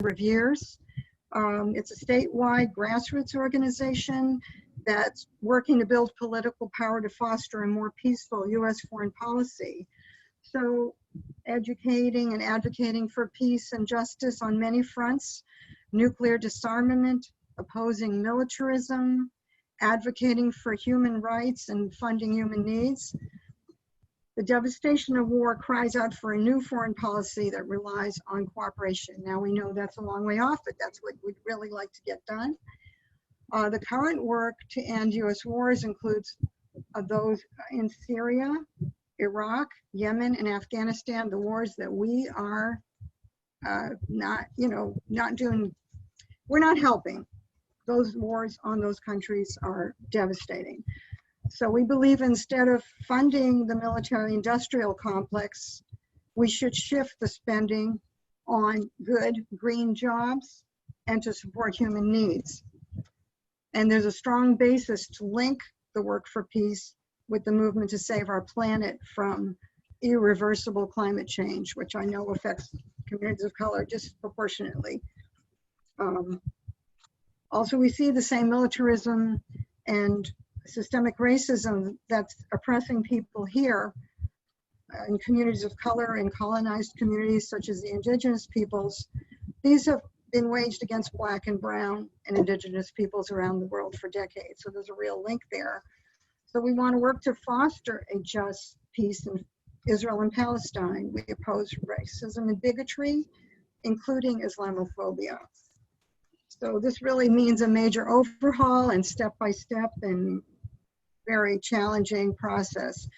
of years. It's a statewide grassroots organization that's working to build political power to foster a more peaceful U.S. foreign policy. So educating and advocating for peace and justice on many fronts: nuclear disarmament, opposing militarism, advocating for human rights and funding human needs. The devastation of war cries out for a new foreign policy that relies on cooperation. Now we know that's a long way off, but that's what we'd really like to get done. The current work to end U.S. wars includes those in Syria, Iraq, Yemen, and Afghanistan, the wars that we are not doing, we're not helping. Those wars on those countries are devastating. So we believe instead of funding the military-industrial complex, we should shift the spending on good green jobs and to support human needs. And there's a strong basis to link the work for peace with the movement to save our planet from irreversible climate change, which I know affects communities of color disproportionately. Also, we see the same militarism and systemic racism that's oppressing people here in communities of color and colonized communities such as the indigenous peoples. These have been waged against Black and Brown and indigenous peoples around the world for decades. So there's a real link there. So we want to work to foster a just peace in Israel and Palestine. We oppose racism and bigotry, including Islamophobia. So this really means a major overhaul and step-by-step and very challenging process.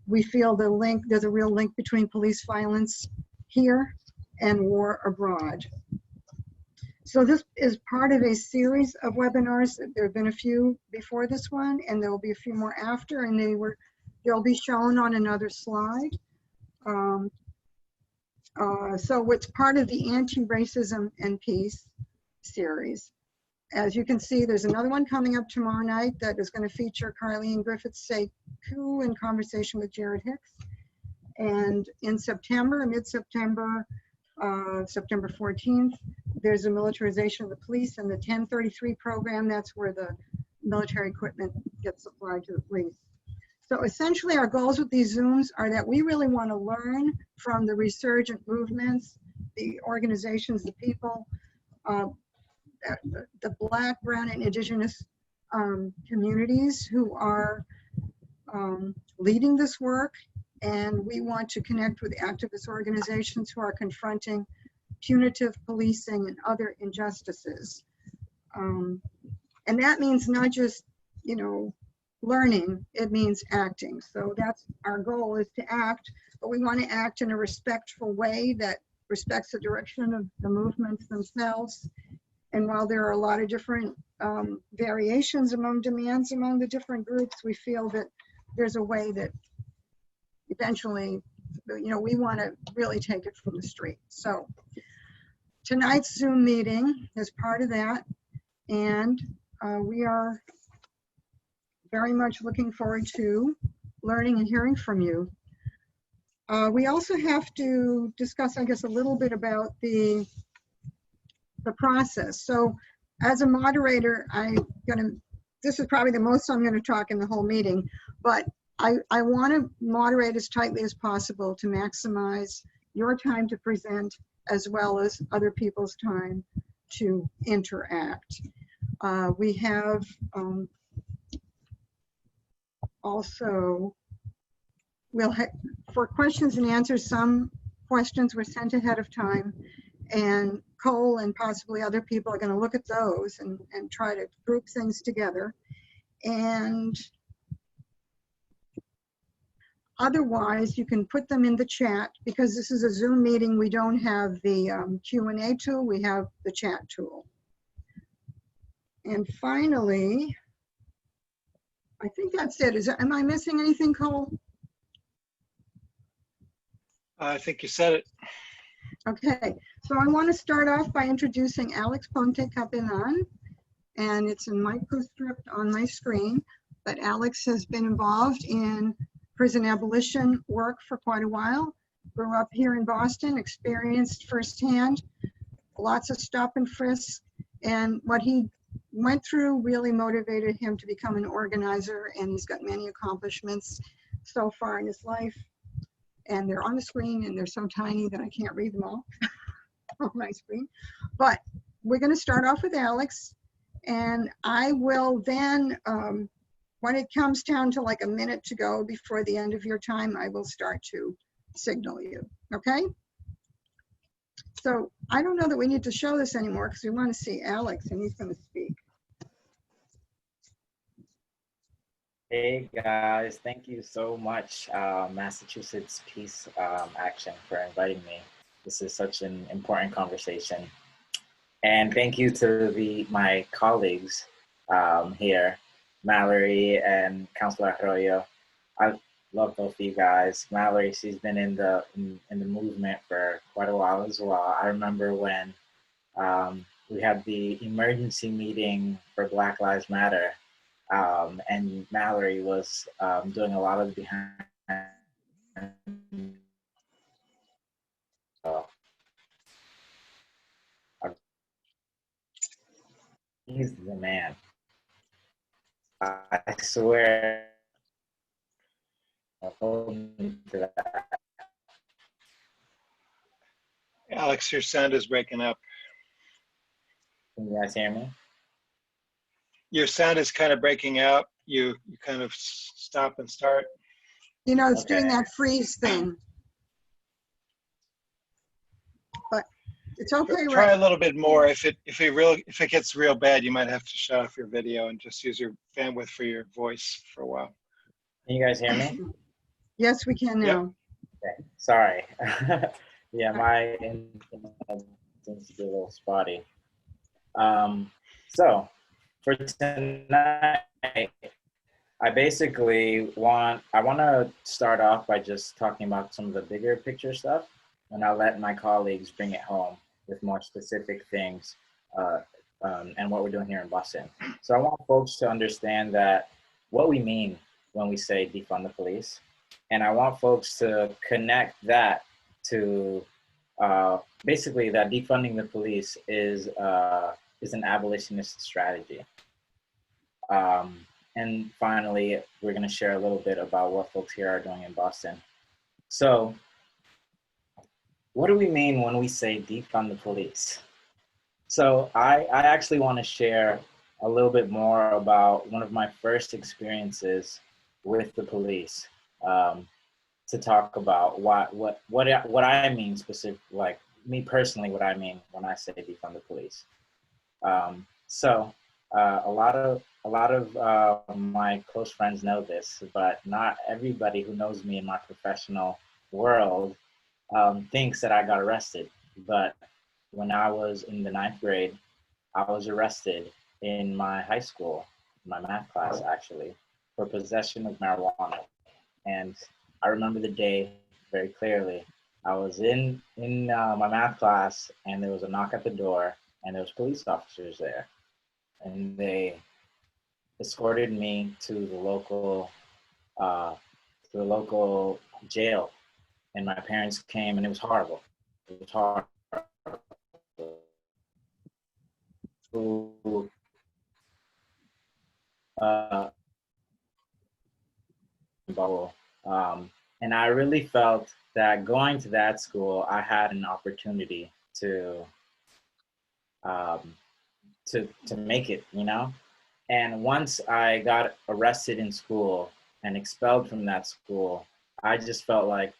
We feel there's a real link between police violence here and war abroad. So this is part of a series of webinars. There have been a few before this one, and there will be a few more after, and they'll be shown on another slide. So it's part of the Anti-Racism and Peace series. As you can see, there's another one coming up tomorrow night that is going to feature Carleen Griffiths-Sekou in conversation with Jared Hicks. And in September, mid-September, September 14th, there's a militarization of the police and the 1033 program. That's where the military equipment gets supplied to the police. So essentially our goals with these Zooms are that we really want to learn from the resurgent movements, the organizations, the people, the Black, Brown, and Indigenous communities who are leading this work. And we want to connect with activist organizations who are confronting punitive policing and other injustices. And that means not just, learning, it means acting. So that's our goal, is to act, but we want to act in a respectful way that respects the direction of the movements themselves. And while there are a lot of different variations among demands among the different groups, we feel that there's a way that eventually, we want to really take it from the street. So tonight's Zoom meeting is part of that, and we are very much looking forward to learning and hearing from you. We also have to discuss, I guess, a little bit about the process. So as a moderator, this is probably the most I'm gonna talk in the whole meeting, but I want to moderate as tightly as possible to maximize your time to present as well as other people's time to interact. We have also, for questions and answers, some questions were sent ahead of time, and Cole and possibly other people are going to look at those and try to group things together. And otherwise, you can put them in the chat. Because this is a Zoom meeting, we don't have the Q&A tool, we have the chat tool. And finally, I think that's it. Am I missing anything, Cole? I think you said it. Okay, so I want to start off by introducing Alex Ponte-Capellan, and it's in microscript on my screen, but Alex has been involved in prison abolition work for quite a while. Grew up here in Boston, experienced firsthand lots of stop and frisk. And what he went through really motivated him to become an organizer, and he's got many accomplishments so far in his life. And they're on the screen, and they're so tiny that I can't read them all on my screen. But we're going to start off with Alex, and I will then, when it comes down to like a minute to go before the end of your time, I will start to signal you, okay? So I don't know that we need to show this anymore because we want to see Alex, and he's going to speak. Hey guys, thank you so much, Massachusetts Peace Action, for inviting me. This is such an important conversation. And thank you to my colleagues here, Mallory and Councilor Arroyo. I love both of you guys. Mallory, she's been in the movement for quite a while as well. I remember when we had the emergency meeting for Black Lives Matter. And Mallory was doing a lot of the behind. He's the man. I swear. Alex, your sound is breaking up. Can you guys hear me? Your sound is kind of breaking out. You kind of stop and start. You know, it's doing Okay. that freeze thing. But it's okay, Try right? a little bit more. If it gets real bad, you might have to shut off your video and just use your bandwidth for your voice for a while. Can you guys hear me? Yes, we can now. Okay. Sorry. Yeah, my internet seems to be a little spotty. So for tonight, I basically want to start off by just talking about some of the bigger picture stuff, and I'll let my colleagues bring it home with more specific things and what we're doing here in Boston. So I want folks to understand that what we mean when we say defund the police, and I want folks to connect that to basically that defunding the police is an abolitionist strategy. And finally, we're going to share a little bit about what folks here are doing in Boston. So what do we mean when we say defund the police? So I actually want to share a little bit more about one of my first experiences with the police, to talk about what I mean specific, like me personally, what I mean when I say defund the police. A lot of my close friends know this, but not everybody who knows me in my professional world thinks that I got arrested. But when I was in the 9th grade, I was arrested in my high school, my math class actually, for possession of marijuana. And I remember the day very clearly. I was in my math class, and there was a knock at the door, and there was police officers there. And they escorted me to the local jail, and my parents came, and it was horrible. It was horrible. And I really felt that going to that school, I had an opportunity to make it, you know? And once I got arrested in school and expelled from that school, I just felt like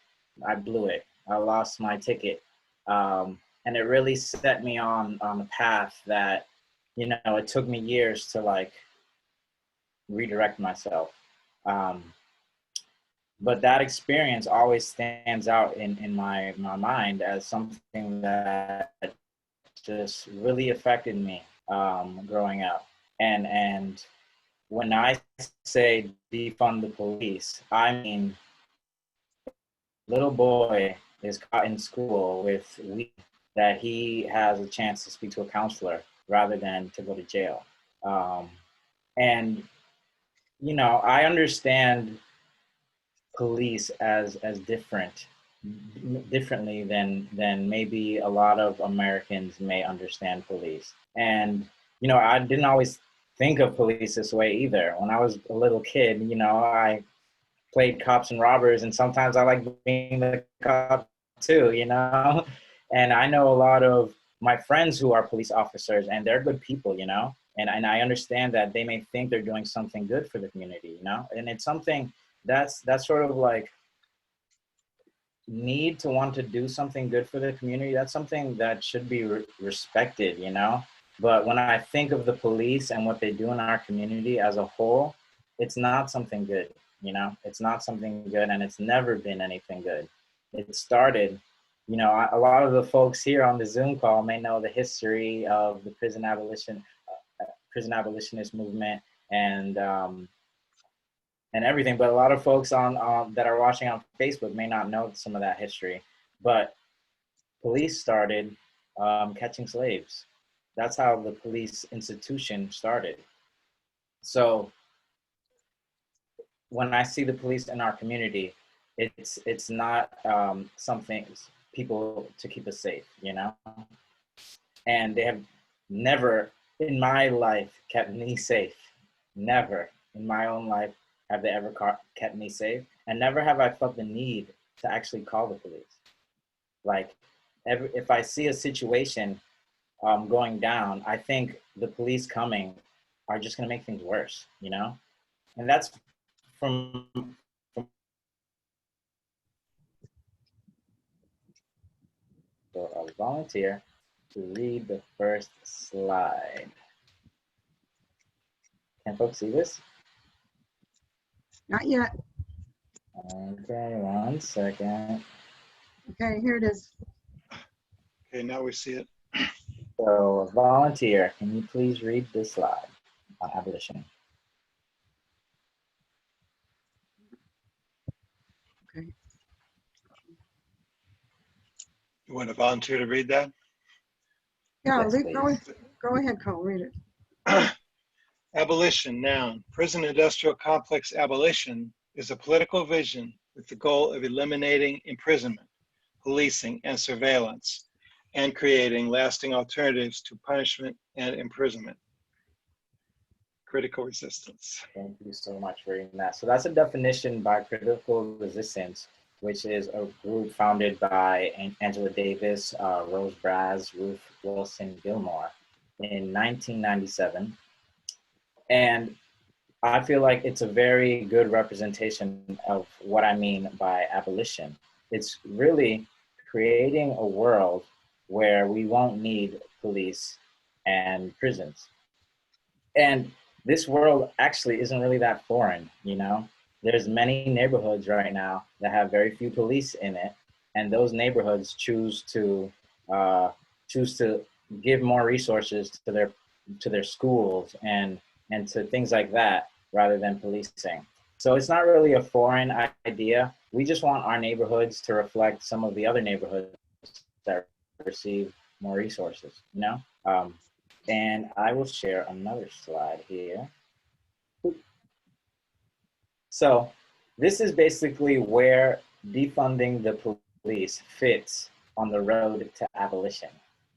I blew it. I lost my ticket. And it really set me on a path that, you know, it took me years to like redirect myself. But that experience always stands out in my mind as something that just really affected me growing up. And when I say defund the police, I mean, little boy is caught in school with weed that he has a chance to speak to a counselor rather than to go to jail. And, you know, I understand police as different differently than maybe a lot of Americans may understand police. And you know, I didn't always think of police this way either. When I was a little kid, you know, I played cops and robbers, and sometimes I like being the cop too, you know. And I know a lot of my friends who are police officers, and they're good people, you know. And I understand that they may think they're doing something good for the community, you know. And it's something that's sort of like need to want to do something good for the community. That's something that should be respected, you know. But when I think of the police and what they do in our community as a whole, it's not something good, you know. It's not something good, and it's never been anything good. It started, you know, a lot of the folks here on the Zoom call may know the history of the prison abolitionist movement and everything, but a lot of folks on that are watching on Facebook may not know some of that history. But police started catching slaves. That's how the police institution started. So when I see the police in our community, it's not something people to keep us safe, you know? And they have never in my life kept me safe. Never in my own life have they ever kept me safe. And never have I felt the need to actually call the police. Like, if I see a situation going down, I think the police coming are just gonna make things worse, you know? And that's from a volunteer to read the first slide. Can folks see this? Not yet. Okay, 1 second. Okay, here it is. Okay, now we see it. So, a volunteer, can you please read this slide on abolition? Okay. You want to volunteer to read that? Yeah, Yes, go ahead, Cole, read it. Abolition, noun. Prison industrial complex abolition is a political vision with the goal of eliminating imprisonment, policing, and surveillance, and creating lasting alternatives to punishment and imprisonment. Critical resistance. Thank you so much for reading that. So that's a definition by Critical Resistance, which is a group founded by Angela Davis, Rose Braz, Ruth Wilson Gilmore in 1997. And I feel like it's a very good representation of what I mean by abolition. It's really creating a world where we won't need police and prisons. And this world actually isn't really that foreign, you know? There's many neighborhoods right now that have very few police in it, and those neighborhoods choose to give more resources to their schools and to things like that rather than policing. So it's not really a foreign idea. We just want our neighborhoods to reflect some of the other neighborhoods that receive more resources, you know? And I will share another slide here. So this is basically where defunding the police fits on the road to abolition.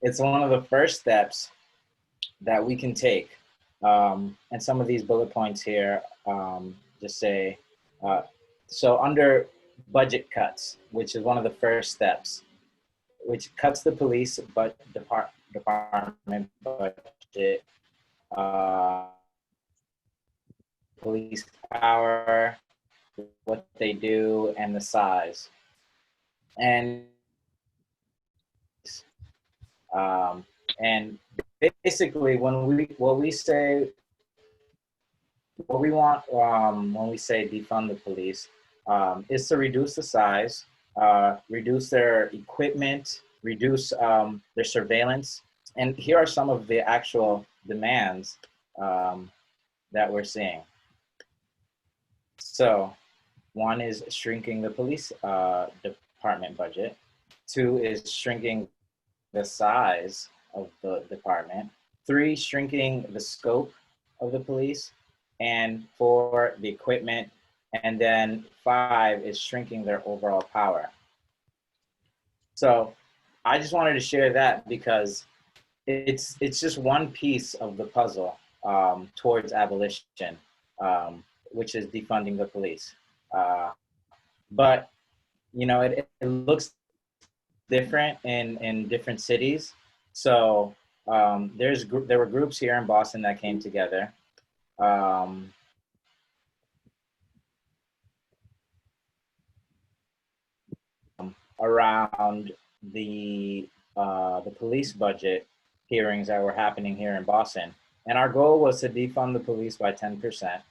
It's one of the first steps that we can take. And some of these bullet points here just say, so under budget cuts, which is one of the first steps, which cuts the police department budget, police power, what they do, and the size. And basically, what we want when we say defund the police is to reduce the size, reduce their equipment, reduce their surveillance. And here are some of the actual demands that we're seeing. So 1 is shrinking the police department budget. 2 is shrinking the size of the department. 3, shrinking the scope of the police. And 4, the equipment. And then 5 is shrinking their overall power. So I just wanted to share that because it's just one piece of the puzzle towards abolition, which is defunding the police. But you know, it looks different in different cities. So there were groups here in Boston that came together. Around the police budget hearings that were happening here in Boston. And our goal was to defund the police by 10%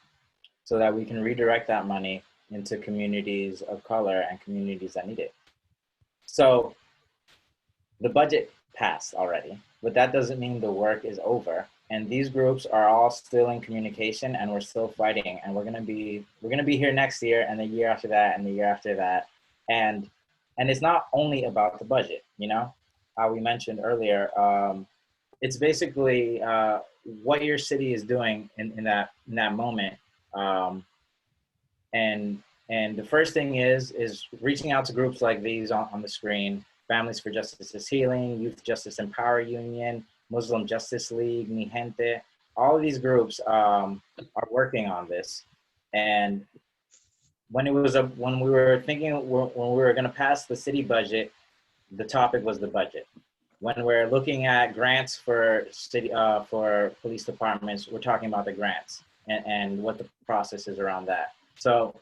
so that we can redirect that money into communities of color and communities that need it. So the budget passed already, but that doesn't mean the work is over. And these groups are all still in communication, and we're still fighting. And we're gonna be here next year, and the year after that, and the year after that. And it's not only about the budget, you know, how we mentioned earlier. It's basically what your city is doing in that moment. And the first thing is reaching out to groups like these on the screen: Families for Justice is Healing, Youth Justice Empower Union, Muslim Justice League, Mi Gente. All of these groups are working on this. And when we were thinking, when we were going to pass the city budget, the topic was the budget. When we're looking at grants for for police departments, we're talking about the grants and what the process is around that. So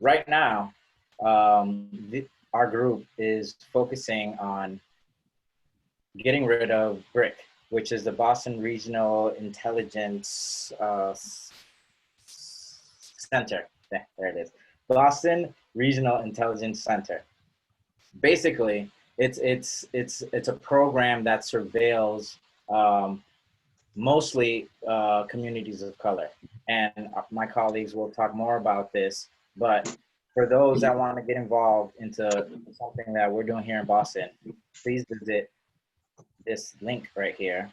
right now, our group is focusing on getting rid of BRIC, which is the Boston Regional Intelligence Center. There it is. Boston Regional Intelligence Center. Basically, it's a program that surveils mostly communities of color. And my colleagues will talk more about this, but for those that want to get involved into something that we're doing here in Boston, please visit this link right here.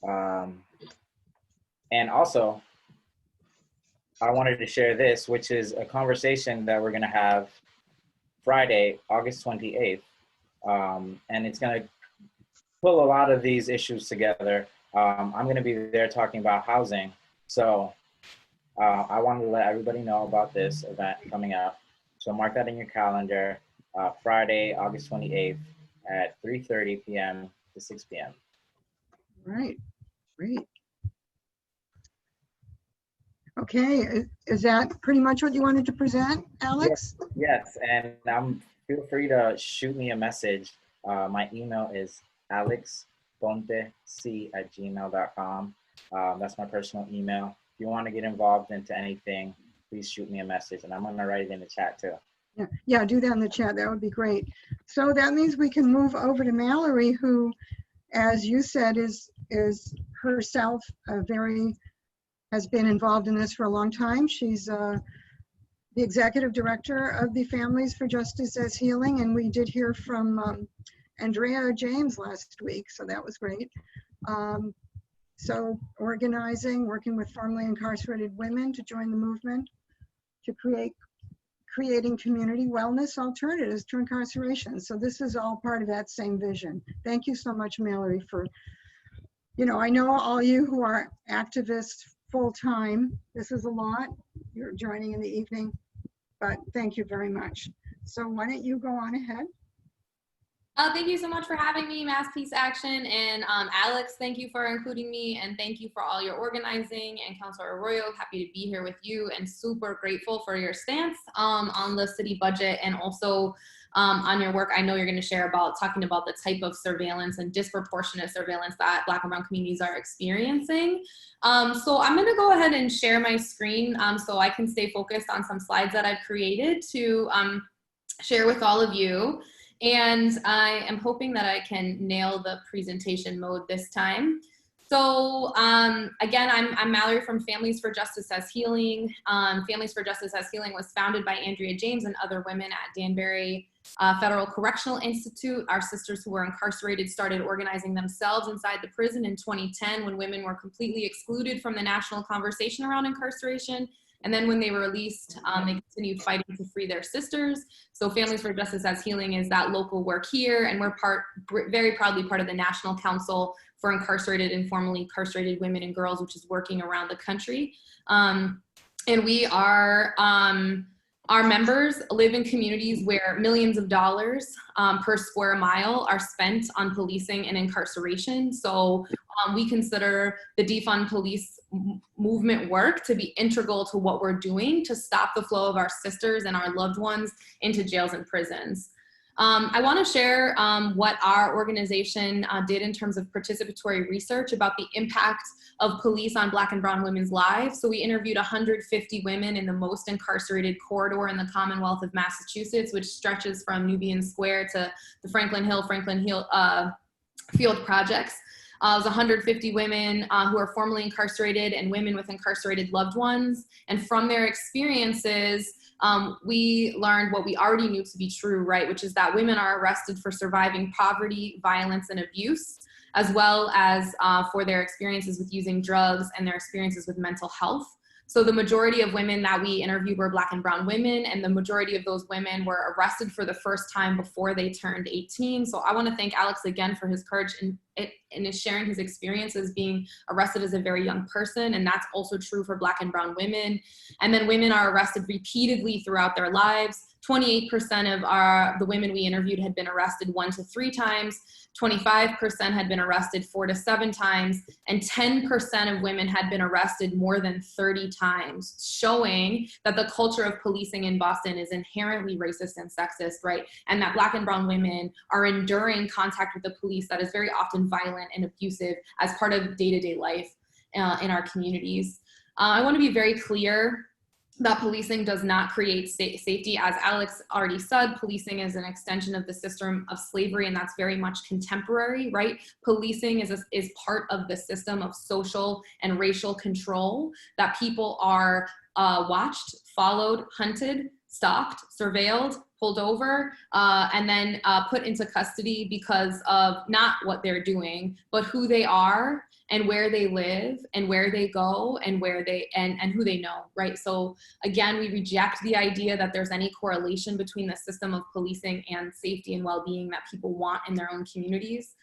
And also, I wanted to share this, which is a conversation that we're going to have Friday, August 28th. And it's going to pull a lot of these issues together. I'm going to be there talking about housing. So I wanted to let everybody know about this event coming up. So mark that in your calendar, Friday, August 28th at 3:30 p.m. to 6 p.m. Right, great. Okay, is that pretty much what you wanted to present, Alex? Yes, and feel free to shoot me a message. My email is alexpontec@gmail.com. That's my personal email. If you want to get involved into anything, please shoot me a message, and I'm going to write it in the chat too. Yeah, do that in the chat. That would be great. So that means we can move over to Mallory, who, as you said, is herself has been involved in this for a long time. She's the executive director of the Families for Justice as Healing, and we did hear from Andrea James last week, so that was great. So organizing, working with formerly incarcerated women to join the movement to creating community wellness alternatives to incarceration. So this is all part of that same vision. Thank you so much, Mallory, for, you know, I know all you who are activists full-time. This is a lot. You're joining in the evening, but thank you very much. So why don't you go on ahead? Thank you so much for having me, Mass Peace Action. And Alex, thank you for including me, and thank you for all your organizing. And Councilor Arroyo, happy to be here with you and super grateful for your stance on the city budget, and also on your work. I know you're going to share about talking about the type of surveillance and disproportionate surveillance that Black and Brown communities are experiencing. So I'm going to go ahead and share my screen so I can stay focused on some slides that I've created to share with all of you. And I am hoping that I can nail the presentation mode this time. So again, I'm Mallory from Families for Justice as Healing. Families for Justice as Healing was founded by Andrea James and other women at Danbury Federal Correctional Institute. Our sisters who were incarcerated started organizing themselves inside the prison in 2010 when women were completely excluded from the national conversation around incarceration. And then when they were released, they continued fighting to free their sisters. So Families for Justice as Healing is that local work here, and we're very proudly part of the National Council for Incarcerated and Formerly Incarcerated Women and Girls, which is working around the country. And we are, our members live in communities where millions of dollars per square mile are spent on policing and incarceration. So we consider the Defund Police movement work to be integral to what we're doing to stop the flow of our sisters and our loved ones into jails and prisons. I want to share what our organization did in terms of participatory research about the impact of police on Black and brown women's lives. So we interviewed 150 women in the most incarcerated corridor in the Commonwealth of Massachusetts, which stretches from Nubian Square to the Franklin Hill Field projects. It was 150 women who are formerly incarcerated and women with incarcerated loved ones. And from their experiences, we learned what we already knew to be true, right? Which is that women are arrested for surviving poverty, violence, and abuse, as well as for their experiences with using drugs and their experiences with mental health. So the majority of women that we interviewed were Black and brown women, and the majority of those women were arrested for the first time before they turned 18. So I want to thank Alex again for his courage in sharing his experiences being arrested as a very young person, and that's also true for Black and brown women. And then women are arrested repeatedly throughout their lives. 28% of the women we interviewed had been arrested 1 to 3 times, 25% had been arrested 4 to 7 times, and 10% of women had been arrested more than 30 times, showing that the culture of policing in Boston is inherently racist and sexist, right? And that Black and brown women are enduring contact with the police that is very often violent and abusive as part of day-to-day life in our communities. I want to be very clear that policing does not create safety. As Alex already said, policing is an extension of the system of slavery, and that's very much contemporary, right? Policing is part of the system of social and racial control, that people are watched, followed, hunted, stalked, surveilled, pulled over, and then put into custody because of not what they're doing, but who they are and where they live and where they go and where they and who they know, right? So again, we reject the idea that there's any correlation between the system of policing and safety and well-being that people want in their own communities.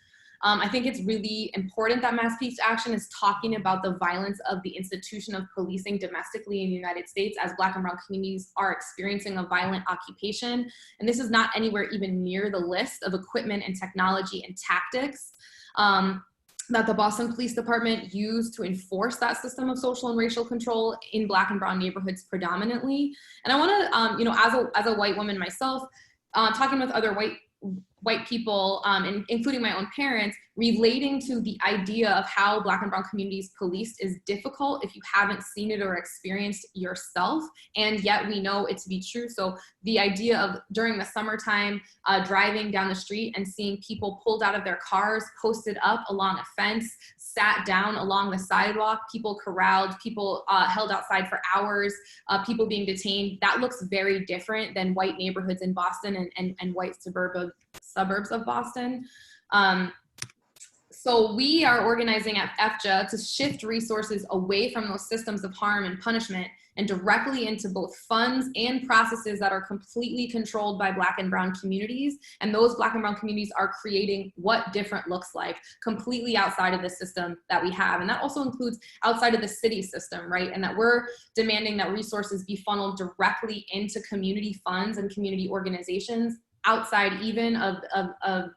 I think it's really important that Mass Peace Action is talking about the violence of the institution of policing domestically in the United States, as Black and brown communities are experiencing a violent occupation. And this is not anywhere even near the list of equipment and technology and tactics that the Boston Police Department used to enforce that system of social and racial control in Black and brown neighborhoods predominantly. And I want to, as a white woman myself, talking with other white people, including my own parents, relating to the idea of how Black and brown communities policed is difficult if you haven't seen it or experienced yourself, and yet we know it to be true. So the idea of during the summertime, driving down the street and seeing people pulled out of their cars, posted up along a fence, sat down along the sidewalk, people corralled, people held outside for hours, people being detained, that looks very different than white neighborhoods in Boston and white suburbs of Boston. So we are organizing at FJA to shift resources away from those systems of harm and punishment and directly into both funds and processes that are completely controlled by Black and brown communities. And those Black and brown communities are creating what different looks like completely outside of the system that we have. And that also includes outside of the city system, right? And that we're demanding that resources be funneled directly into community funds and community organizations outside even of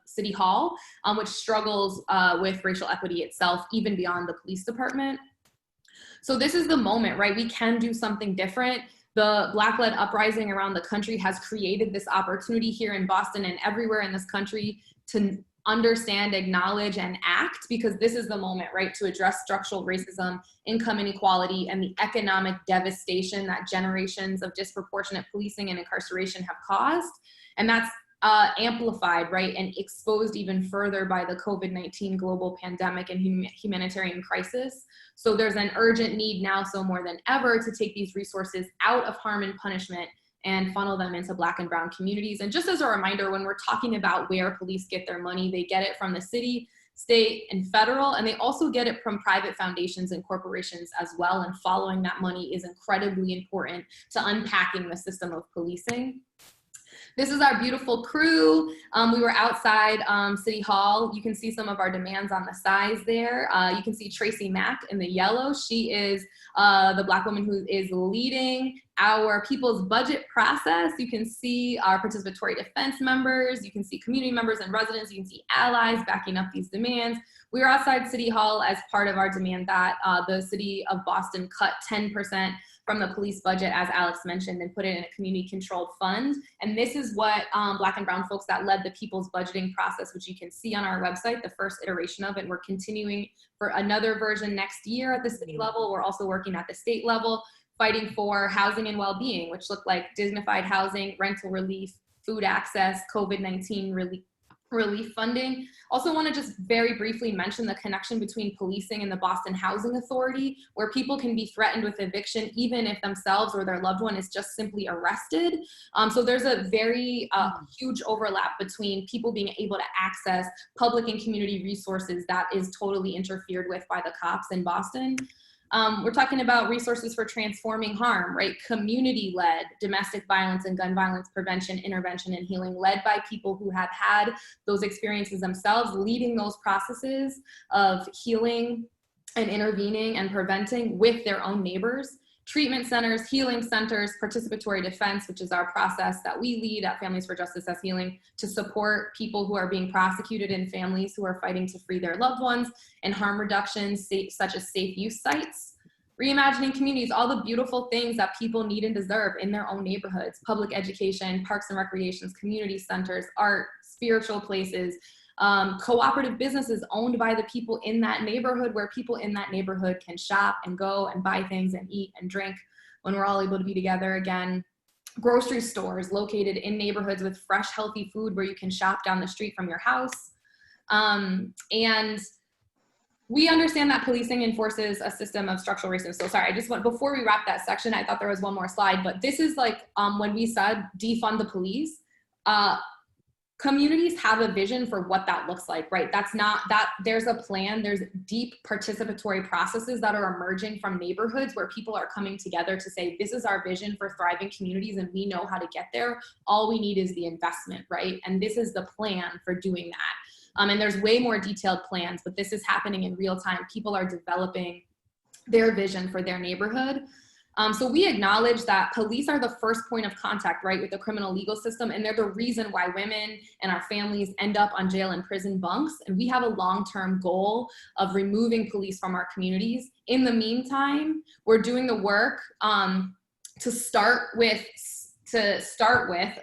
City Hall, which struggles with racial equity itself, even beyond the police department. So this is the moment, right? We can do something different. The Black-led uprising around the country has created this opportunity here in Boston and everywhere in this country to understand, acknowledge, and act, because this is the moment, right, to address structural racism, income inequality, and the economic devastation that generations of disproportionate policing and incarceration have caused. And that's amplified, right, and exposed even further by the COVID-19 global pandemic and humanitarian crisis. So there's an urgent need now, so more than ever, to take these resources out of harm and punishment and funnel them into Black and brown communities. And just as a reminder, when we're talking about where police get their money, they get it from the city, state, and federal, and they also get it from private foundations and corporations as well, and following that money is incredibly important to unpacking the system of policing. This is our beautiful crew. We were outside City Hall. You can see some of our demands on the sides there. You can see Tracy Mack in the yellow. She is the Black woman who is leading our people's budget process. You can see our participatory defense members. You can see community members and residents. You can see allies backing up these demands. We were outside City Hall as part of our demand that the city of Boston cut 10% from the police budget, as Alex mentioned, and put it in a community-controlled fund. And this is what Black and brown folks that led the people's budgeting process, which you can see on our website, the first iteration of it. We're continuing for another version next year at the city level. We're also working at the state level, fighting for housing and well-being, which look like dignified housing, rental relief, food access, COVID-19 relief funding. Also want to just very briefly mention the connection between policing and the Boston Housing Authority, where people can be threatened with eviction even if themselves or their loved one is just simply arrested. So there's a very huge overlap between people being able to access public and community resources that is totally interfered with by the cops in Boston. We're talking about resources for transforming harm, right? Community-led domestic violence and gun violence prevention, intervention, and healing, led by people who have had those experiences themselves, leading those processes of healing and intervening and preventing with their own neighbors. Treatment centers, healing centers, participatory defense, which is our process that we lead at Families for Justice as Healing to support people who are being prosecuted and families who are fighting to free their loved ones, and harm reduction, such as safe use sites. Reimagining communities, all the beautiful things that people need and deserve in their own neighborhoods, public education, parks and recreations, community centers, art, spiritual places, cooperative businesses owned by the people in that neighborhood, where people in that neighborhood can shop and go and buy things and eat and drink when we're all able to be together again. Grocery stores located in neighborhoods with fresh, healthy food where you can shop down the street from your house. And we understand that policing enforces a system of structural racism. So sorry, before we wrap that section, I thought there was one more slide, but this is like when we said defund the police, communities have a vision for what that looks like, right? That's not that there's a plan, there's deep participatory processes that are emerging from neighborhoods where people are coming together to say, this is our vision for thriving communities and we know how to get there. All we need is the investment, right? And this is the plan for doing that. And there's way more detailed plans, but this is happening in real time. People are developing their vision for their neighborhood. So we acknowledge that police are the first point of contact, right, with the criminal legal system, and they're the reason why women and our families end up on jail and prison bunks. And we have a long-term goal of removing police from our communities. In the meantime, we're doing the work to start with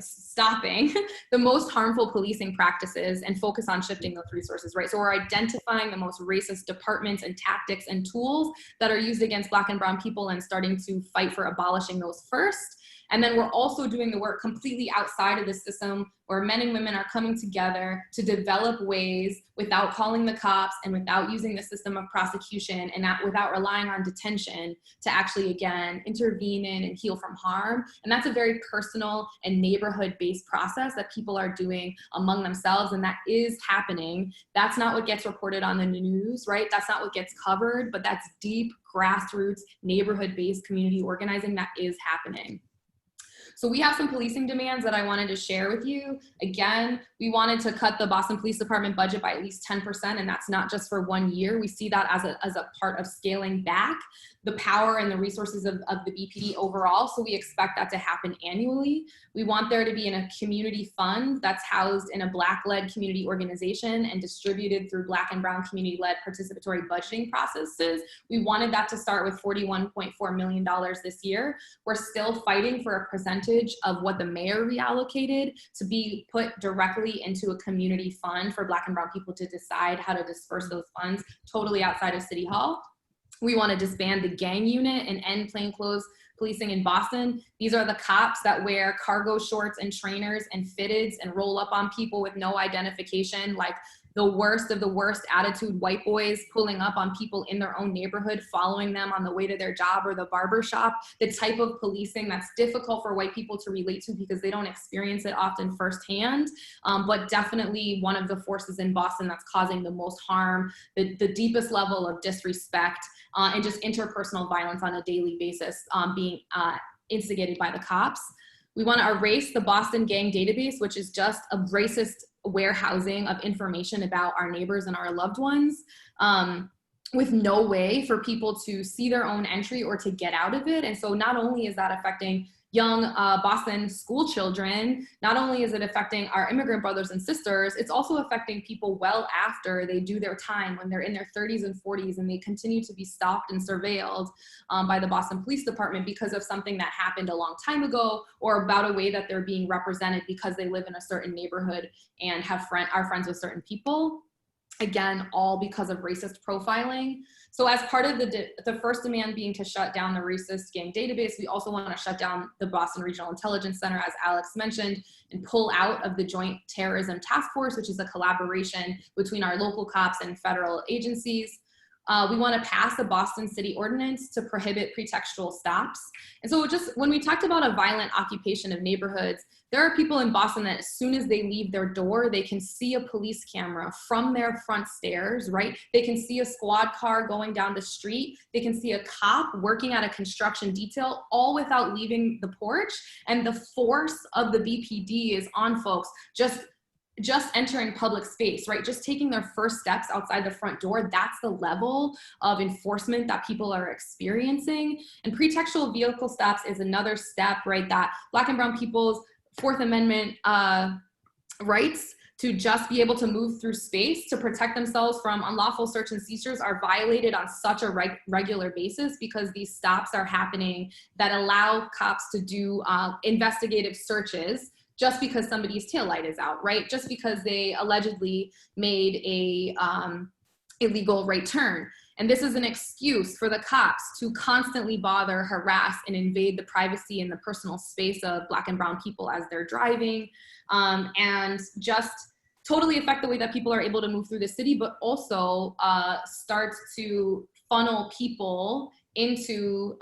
stopping the most harmful policing practices and focus on shifting those resources, right? So we're identifying the most racist departments and tactics and tools that are used against Black and brown people and starting to fight for abolishing those first. And then we're also doing the work completely outside of the system where men and women are coming together to develop ways without calling the cops and without using the system of prosecution and without relying on detention to actually, again, intervene in and heal from harm. And that's a very personal and neighborhood-based process that people are doing among themselves, and that is happening. That's not what gets reported on the news, right? That's not what gets covered, but that's deep, grassroots, neighborhood-based community organizing that is happening. So we have some policing demands that I wanted to share with you. Again, we wanted to cut the Boston Police Department budget by at least 10%, and that's not just for 1 year. We see that as a part of scaling back the power and the resources of the BPD overall, so we expect that to happen annually. We want there to be a community fund that's housed in a Black-led community organization and distributed through Black and brown community-led participatory budgeting processes. We wanted that to start with $41.4 million this year. We're still fighting for a percentage of what the mayor reallocated to be put directly into a community fund for Black and brown people to decide how to disperse those funds totally outside of City Hall. We want to disband the gang unit and end plainclothes policing in Boston. These are the cops that wear cargo shorts and trainers and fitteds and roll up on people with no identification, like the worst of the worst attitude white boys pulling up on people in their own neighborhood, following them on the way to their job or the barber shop, the type of policing that's difficult for white people to relate to because they don't experience it often firsthand, but definitely one of the forces in Boston that's causing the most harm, the deepest level of disrespect, and just interpersonal violence on a daily basis being instigated by the cops. We want to erase the Boston gang database, which is just a racist warehousing of information about our neighbors and our loved ones, with no way for people to see their own entry or to get out of it. And so not only is that affecting young Boston school children, not only is it affecting our immigrant brothers and sisters, it's also affecting people well after they do their time, when they're in their 30s and 40s and they continue to be stalked and surveilled by the Boston Police Department because of something that happened a long time ago, or about a way that they're being represented because they live in a certain neighborhood and are friends with certain people. Again, all because of racist profiling. So as part of the first demand being to shut down the racist gang database, we also want to shut down the Boston Regional Intelligence Center, as Alex mentioned, and pull out of the Joint Terrorism Task Force, which is a collaboration between our local cops and federal agencies. We want to pass a Boston City ordinance to prohibit pretextual stops. And so just when we talked about a violent occupation of neighborhoods, there are people in Boston that as soon as they leave their door, they can see a police camera from their front stairs, right? They can see a squad car going down the street. They can see a cop working at a construction detail, all without leaving the porch. And the force of the BPD is on folks just entering public space, right? Just taking their first steps outside the front door. That's the level of enforcement that people are experiencing. And pretextual vehicle stops is another step, right? That Black and brown people's Fourth Amendment rights to just be able to move through space to protect themselves from unlawful search and seizures are violated on such a regular basis, because these stops are happening that allow cops to do investigative searches just because somebody's taillight is out, right? Just because they allegedly made a illegal right turn. And this is an excuse for the cops to constantly bother, harass, and invade the privacy and the personal space of Black and brown people as they're driving, and just totally affect the way that people are able to move through the city, but also starts to funnel people into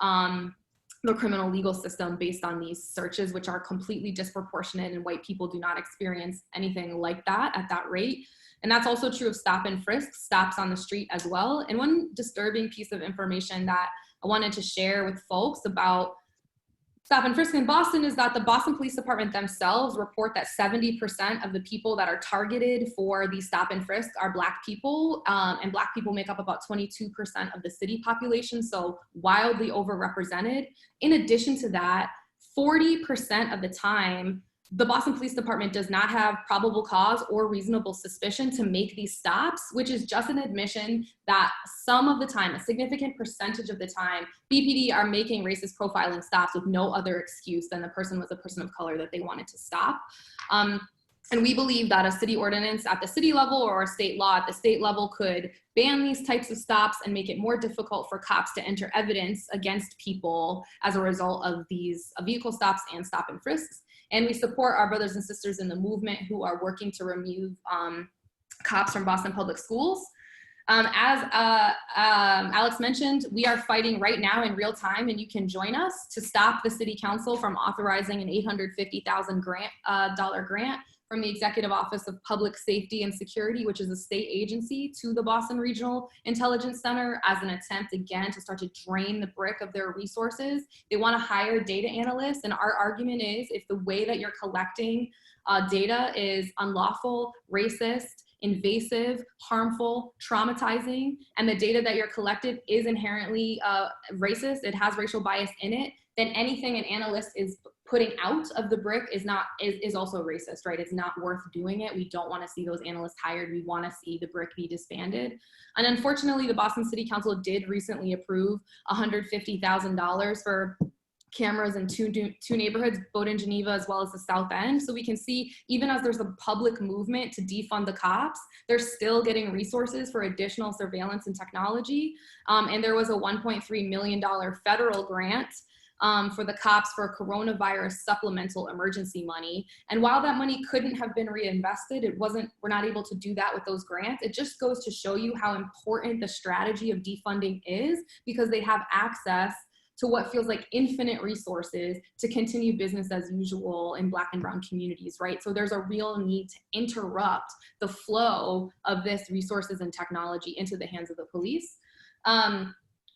the criminal legal system based on these searches, which are completely disproportionate, and white people do not experience anything like that at that rate. And that's also true of stop and frisk, stops on the street as well. And one disturbing piece of information that I wanted to share with folks about stop and frisk in Boston is that the Boston Police Department themselves report that 70% of the people that are targeted for these stop and frisk are Black people, and Black people make up about 22% of the city population, so wildly overrepresented. In addition to that, 40% of the time, the Boston Police Department does not have probable cause or reasonable suspicion to make these stops, which is just an admission that some of the time, a significant percentage of the time, BPD are making racist profiling stops with no other excuse than the person was a person of color that they wanted to stop. And we believe that a city ordinance at the city level or a state law at the state level could ban these types of stops and make it more difficult for cops to enter evidence against people as a result of these vehicle stops and stop and frisks. And we support our brothers and sisters in the movement who are working to remove cops from Boston public schools. As Alex mentioned, we are fighting right now in real time, and you can join us to stop the City Council from authorizing an $850,000 grant from the Executive Office of Public Safety and Security, which is a state agency, to the Boston Regional Intelligence Center as an attempt, again, to start to drain the brick of their resources. They want to hire data analysts, and our argument is if the way that you're collecting data is unlawful, racist, invasive, harmful, traumatizing, and the data that you're collected is inherently racist, it has racial bias in it, then anything an analyst is putting out of the brick is also racist, right? It's not worth doing it. We don't want to see those analysts hired. We want to see the brick be disbanded. And unfortunately, the Boston City Council did recently approve $150,000 for cameras in two neighborhoods, both in Geneva as well as the South End. So we can see, even as there's a public movement to defund the cops, they're still getting resources for additional surveillance and technology. And there was a $1.3 million federal grant for the cops for coronavirus supplemental emergency money. And while that money couldn't have been reinvested, we're not able to do that with those grants. It just goes to show you how important the strategy of defunding is, because they have access to what feels like infinite resources to continue business as usual in Black and brown communities, right? So there's a real need to interrupt the flow of this resources and technology into the hands of the police.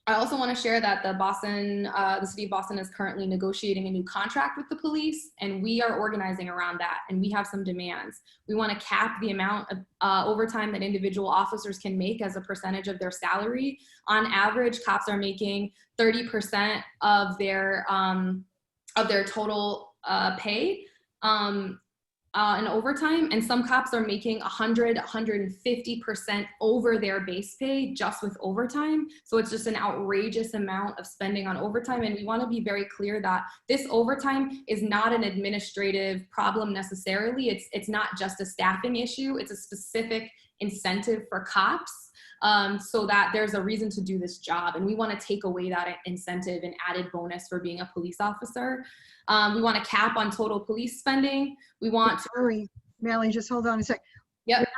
I also want to share that the city of Boston is currently negotiating a new contract with the police, and we are organizing around that, and we have some demands. We want to cap the amount of overtime that individual officers can make as a percentage of their salary. On average, cops are making 30% of their total pay in overtime, and some cops are making 150% over their base pay just with overtime. So it's just an outrageous amount of spending on overtime, and we want to be very clear that this overtime is not an administrative problem necessarily. It's not just a staffing issue, it's a specific incentive for cops, so that there's a reason to do this job, and we want to take away that incentive and added bonus for being a police officer. We want to cap on total police spending. We want to... Melly, just hold on a sec. Yep.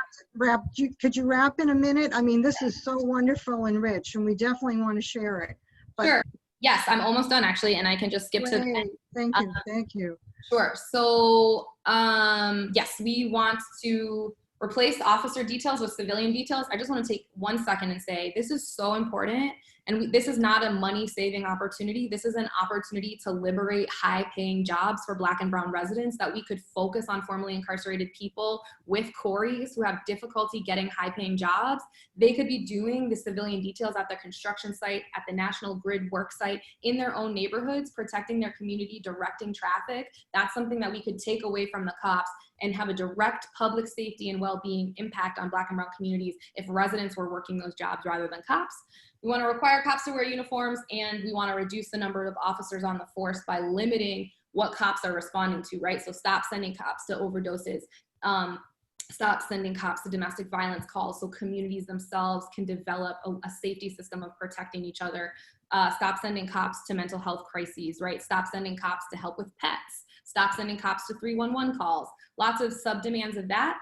Could you wrap in a minute? I mean, this is so wonderful and rich, and we definitely want to share it. But sure. Yes, I'm almost done actually, and I can just skip to the end. Thank you. Thank you. Sure. So yes, we want to replace officer details with civilian details. I just want to take 1 second and say this is so important, and this is not a money-saving opportunity. This is an opportunity to liberate high-paying jobs for Black and brown residents, that we could focus on formerly incarcerated people with Corys who have difficulty getting high-paying jobs. They could be doing the civilian details at the construction site, at the National Grid work site, in their own neighborhoods, protecting their community, directing traffic. That's something that we could take away from the cops and have a direct public safety and well-being impact on Black and brown communities if residents were working those jobs rather than cops. We want to require cops to wear uniforms, and we want to reduce the number of officers on the force by limiting what cops are responding to, right? So stop sending cops to overdoses, stop sending cops to domestic violence calls so communities themselves can develop a safety system of protecting each other. Stop sending cops to mental health crises, right? Stop sending cops to help with pets. Stop sending cops to 311 calls. Lots of sub-demands of that.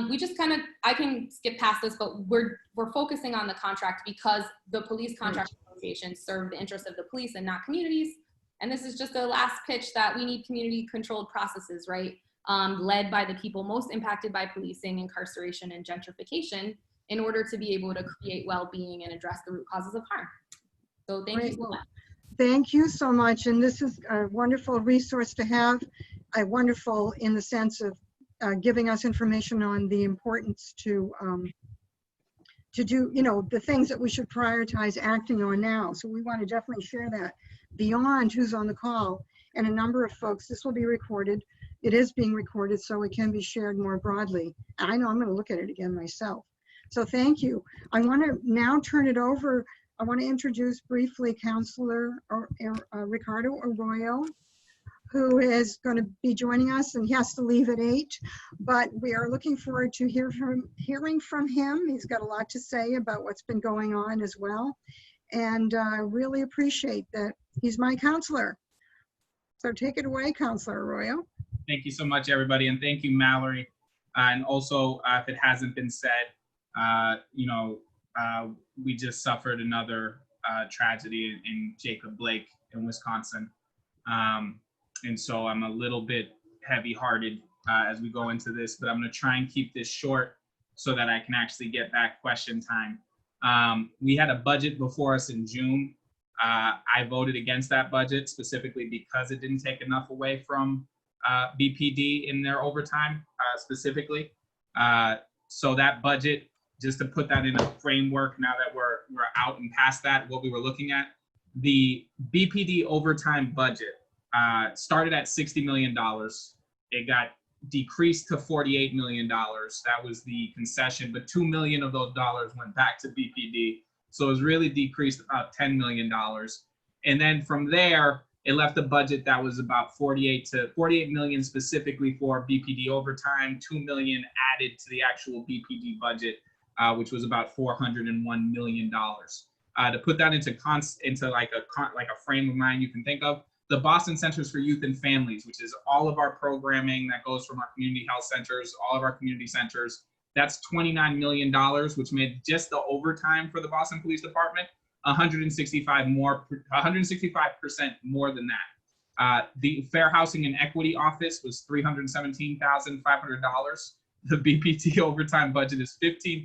We just kind of, I can skip past this, but we're focusing on the contract because the police contract negotiations serve the interests of the police and not communities. And this is just a last pitch that we need community controlled processes, right? Led by the people most impacted by policing, incarceration, and gentrification in order to be able to create well-being and address the root causes of harm. So thank you so much. Thank you so much. And this is a wonderful resource to have, wonderful in the sense of giving us information on the importance to do, the things that we should prioritize acting on now. So we want to definitely share that beyond who's on the call and a number of folks. This will be recorded. It is being recorded, so it can be shared more broadly. I know I'm going to look at it again myself. So thank you. I want to now turn it over. I want to introduce briefly Councilor Ricardo Arroyo, who is going to be joining us, and he has to leave at 8, but we are looking forward to hearing from him. He's got a lot to say about what's been going on as well, and I really appreciate that he's my counselor. So take it away, Councilor Arroyo. Thank you so much, everybody, and thank you, Mallory. And also, if it hasn't been said, we just suffered another tragedy in Jacob Blake in Wisconsin. And so I'm a little bit heavy-hearted as we go into this, but I'm going to try and keep this short so that I can actually get back question time. We had a budget before us in June. I voted against that budget specifically because it didn't take enough away from BPD in their overtime specifically. So that budget, just to put that in a framework now that we're out and past that, what we were looking at, the BPD overtime budget started at $60 million. It got decreased to $48 million. That was the concession, but $2 million of those dollars went back to BPD. So it was really decreased about $10 million. And then from there, it left a budget that was about 48 million specifically for BPD overtime, 2 million added to the actual BPD budget, which was about $401 million. To put that into like a frame of mind you can think of, the Boston Centers for Youth and Families, which is all of our programming that goes from our community health centers, all of our community centers, that's $29 million, which made just the overtime for the Boston Police Department 165% more than that. The Fair Housing and Equity Office was $317,500. The BPD overtime budget is $15,000.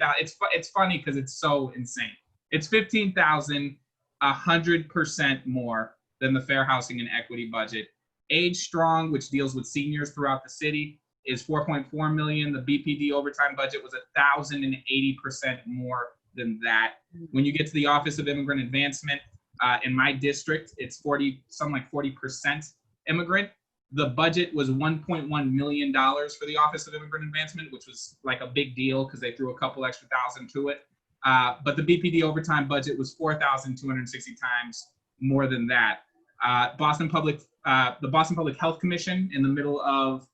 It's funny because it's so insane. It's $15,100% more than the Fair Housing and Equity budget. Age Strong, which deals with seniors throughout the city, is $4.4 million. The BPD overtime budget was 1,080% more than that. When you get to the Office of Immigrant Advancement, in my district, it's 40% immigrant. The budget was $1.1 million for the Office of Immigrant Advancement, which was like a big deal because they threw a couple extra thousand to it. But the BPD overtime budget was 4,260 times more than that. The Boston Public Health Commission, in the middle of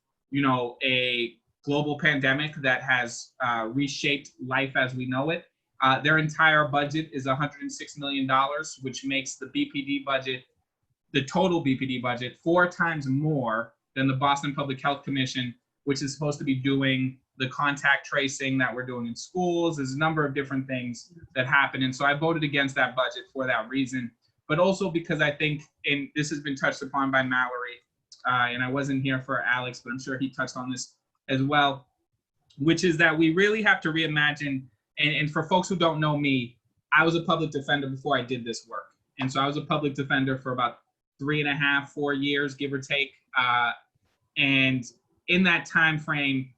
a global pandemic that has reshaped life as we know it, their entire budget is $106 million, which makes the BPD budget, the total BPD budget, 4 times more than the Boston Public Health Commission, which is supposed to be doing the contact tracing that we're doing in schools. There's a number of different things that happen. And so I voted against that budget for that reason, but also because I think, and this has been touched upon by Mallory, and I wasn't here for Alex, but I'm sure he touched on this as well, which is that we really have to reimagine. And for folks who don't know me, I was a public defender before I did this work. And so I was a public defender for about 3.5, 4 years, give or take. And in that time frame,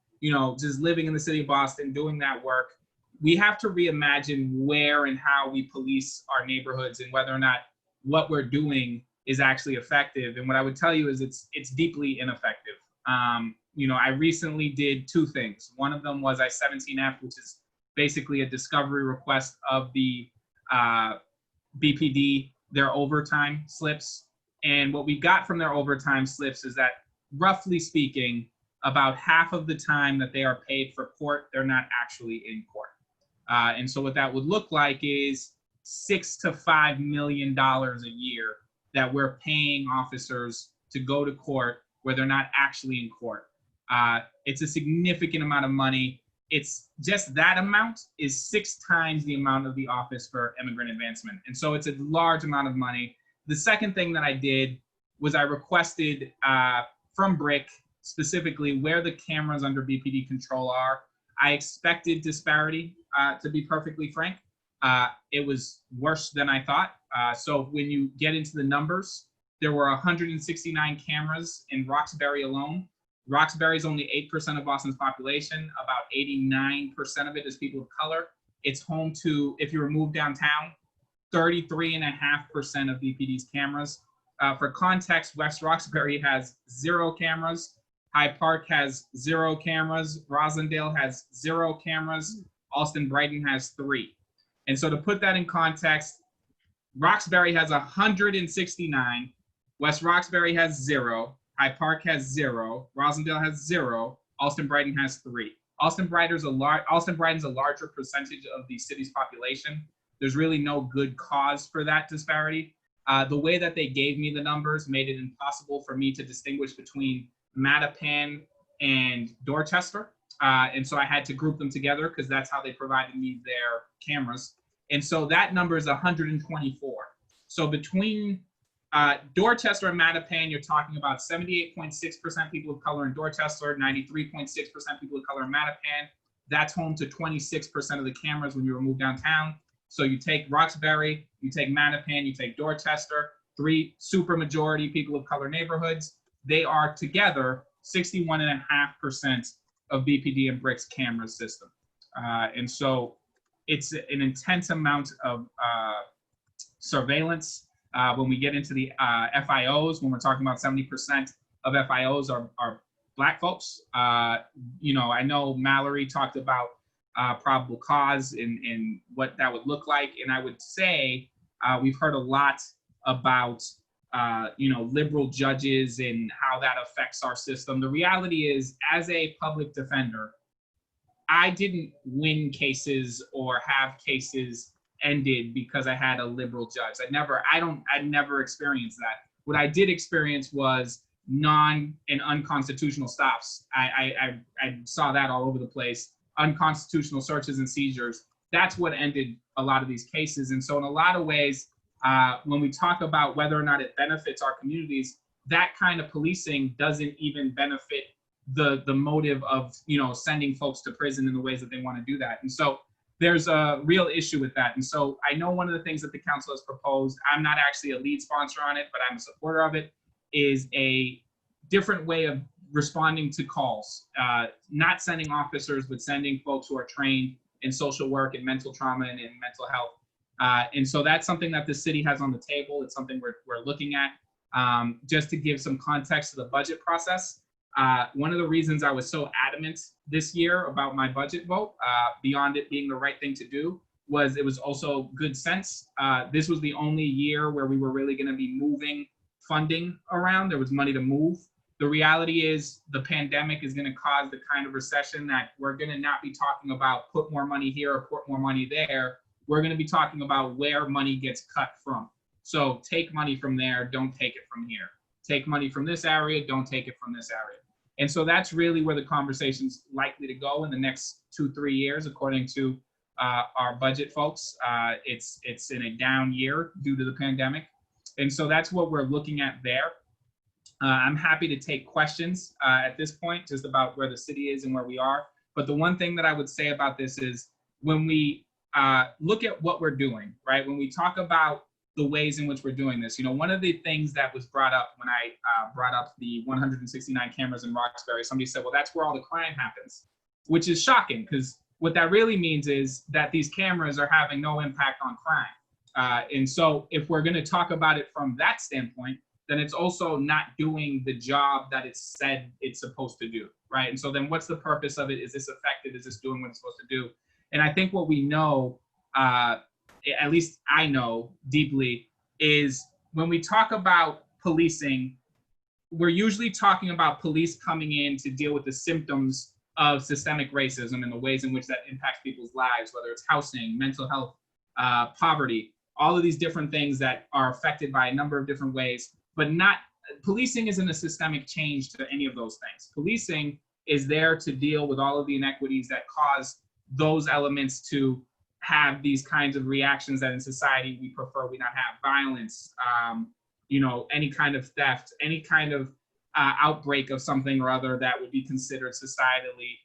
just living in the city of Boston, doing that work, we have to reimagine where and how we police our neighborhoods and whether or not what we're doing is actually effective. And what I would tell you is it's deeply ineffective. I recently did 2 things. One of them was I-17F, which is basically a discovery request of the BPD, their overtime slips. And what we got from their overtime slips is that, roughly speaking, about half of the time that they are paid for court, they're not actually in court. And so what that would look like is $6 to $5 million a year that we're paying officers to go to court where they're not actually in court. It's a significant amount of money. It's just that amount is 6 times the amount of the Office for Immigrant Advancement. And so it's a large amount of money. The second thing that I did was I requested from BRIC specifically where the cameras under BPD control are. I expected disparity, to be perfectly frank. It was worse than I thought. So when you get into the numbers, there were 169 cameras in Roxbury alone. Roxbury is only 8% of Boston's population. About 89% of it is people of color. It's home to, if you remove downtown, 33.5% of BPD's cameras. For context, West Roxbury has 0 cameras. Hyde Park has 0 cameras. Roslindale has 0 cameras. Alston Brighton has 3. And so to put that in context, Roxbury has 169. West Roxbury has 0. Hyde Park has 0. Roslindale has 0. Alston Brighton has 3. Alston Brighton's a larger percentage of the city's population. There's really no good cause for that disparity. The way that they gave me the numbers made it impossible for me to distinguish between Mattapan and Dorchester. And so I had to group them together because that's how they provided me their cameras. And so that number is 124. So between Dorchester and Mattapan, you're talking about 78.6% people of color in Dorchester, 93.6% people of color in Mattapan. That's home to 26% of the cameras when you remove downtown. So you take Roxbury, you take Mattapan, you take Dorchester, 3 super majority people of color neighborhoods. They are together 61.5% of BPD and BRIC's camera system. And so it's an intense amount of surveillance. When we get into the FIOs, when we're talking about 70% of FIOs are Black folks. I know Mallory talked about probable cause and what that would look like. And I would say we've heard a lot about liberal judges and how that affects our system. The reality is, as a public defender, I didn't win cases or have cases ended because I had a liberal judge. I never experienced that. What I did experience was non and unconstitutional stops. I saw that all over the place. Unconstitutional searches and seizures. That's what ended a lot of these cases. And so in a lot of ways, when we talk about whether or not it benefits our communities, that kind of policing doesn't even benefit the motive of, you know, sending folks to prison in the ways that they want to do that. And so there's a real issue with that. And so I know one of the things that the council has proposed, I'm not actually a lead sponsor on it, but I'm a supporter of it, is a different way of responding to calls, not sending officers, but sending folks who are trained in social work and mental trauma and in mental health. And so that's something that the city has on the table. It's something we're looking at. Just to give some context to the budget process, one of the reasons I was so adamant this year about my budget vote, beyond it being the right thing to do, was it was also good sense. This was the only year where we were really going to be moving funding around. There was money to move. The reality is the pandemic is going to cause the kind of recession that we're going to not be talking about put more money here or put more money there. We're going to be talking about where money gets cut from. So take money from there, don't take it from here. Take money from this area, don't take it from this area. And so that's really where the conversation's likely to go in the next 2-3 years, according to our budget folks. It's in a down year due to the pandemic. And so that's what we're looking at there. I'm happy to take questions at this point, just about where the city is and where we are. But the one thing that I would say about this is when we look at what we're doing, right? When we talk about the ways in which we're doing this, you know, one of the things that was brought up when I brought up the 169 cameras in Roxbury, somebody said, well, that's where all the crime happens, which is shocking, because what that really means is that these cameras are having no impact on crime. And so if we're going to talk about it from that standpoint, then it's also not doing the job that it's said it's supposed to do, right? And so then what's the purpose of it? Is this effective? Is this doing what it's supposed to do? And I think what we know, at least I know deeply, is when we talk about policing, we're usually talking about police coming in to deal with the symptoms of systemic racism and the ways in which that impacts people's lives, whether it's housing, mental health, poverty, all of these different things that are affected by a number of different ways. But policing isn't a systemic change to any of those things. Policing is there to deal with all of the inequities that cause those elements to have these kinds of reactions that in society we prefer we not have. Violence, you know, any kind of theft, any kind of outbreak of something or other that would be considered societally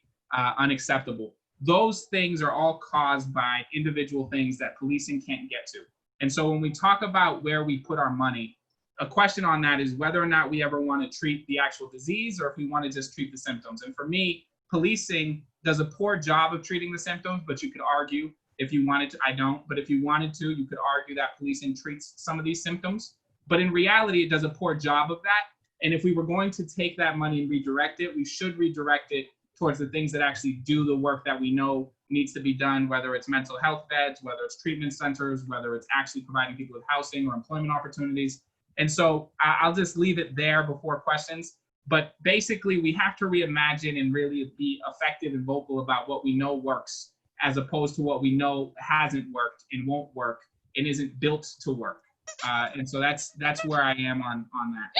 unacceptable. Those things are all caused by individual things that policing can't get to. And so when we talk about where we put our money, a question on that is whether or not we ever want to treat the actual disease or if we want to just treat the symptoms. And for me, policing does a poor job of treating the symptoms, but you could argue if you wanted to, I don't, but if you wanted to, you could argue that policing treats some of these symptoms. But in reality, it does a poor job of that. And if we were going to take that money and redirect it, we should redirect it towards the things that actually do the work that we know needs to be done, whether it's mental health beds, whether it's treatment centers, whether it's actually providing people with housing or employment opportunities. And so I'll just leave it there before questions. But basically, we have to reimagine and really be effective and vocal about what we know works, as opposed to what we know hasn't worked and won't work and isn't built to work. And so that's where I am on that.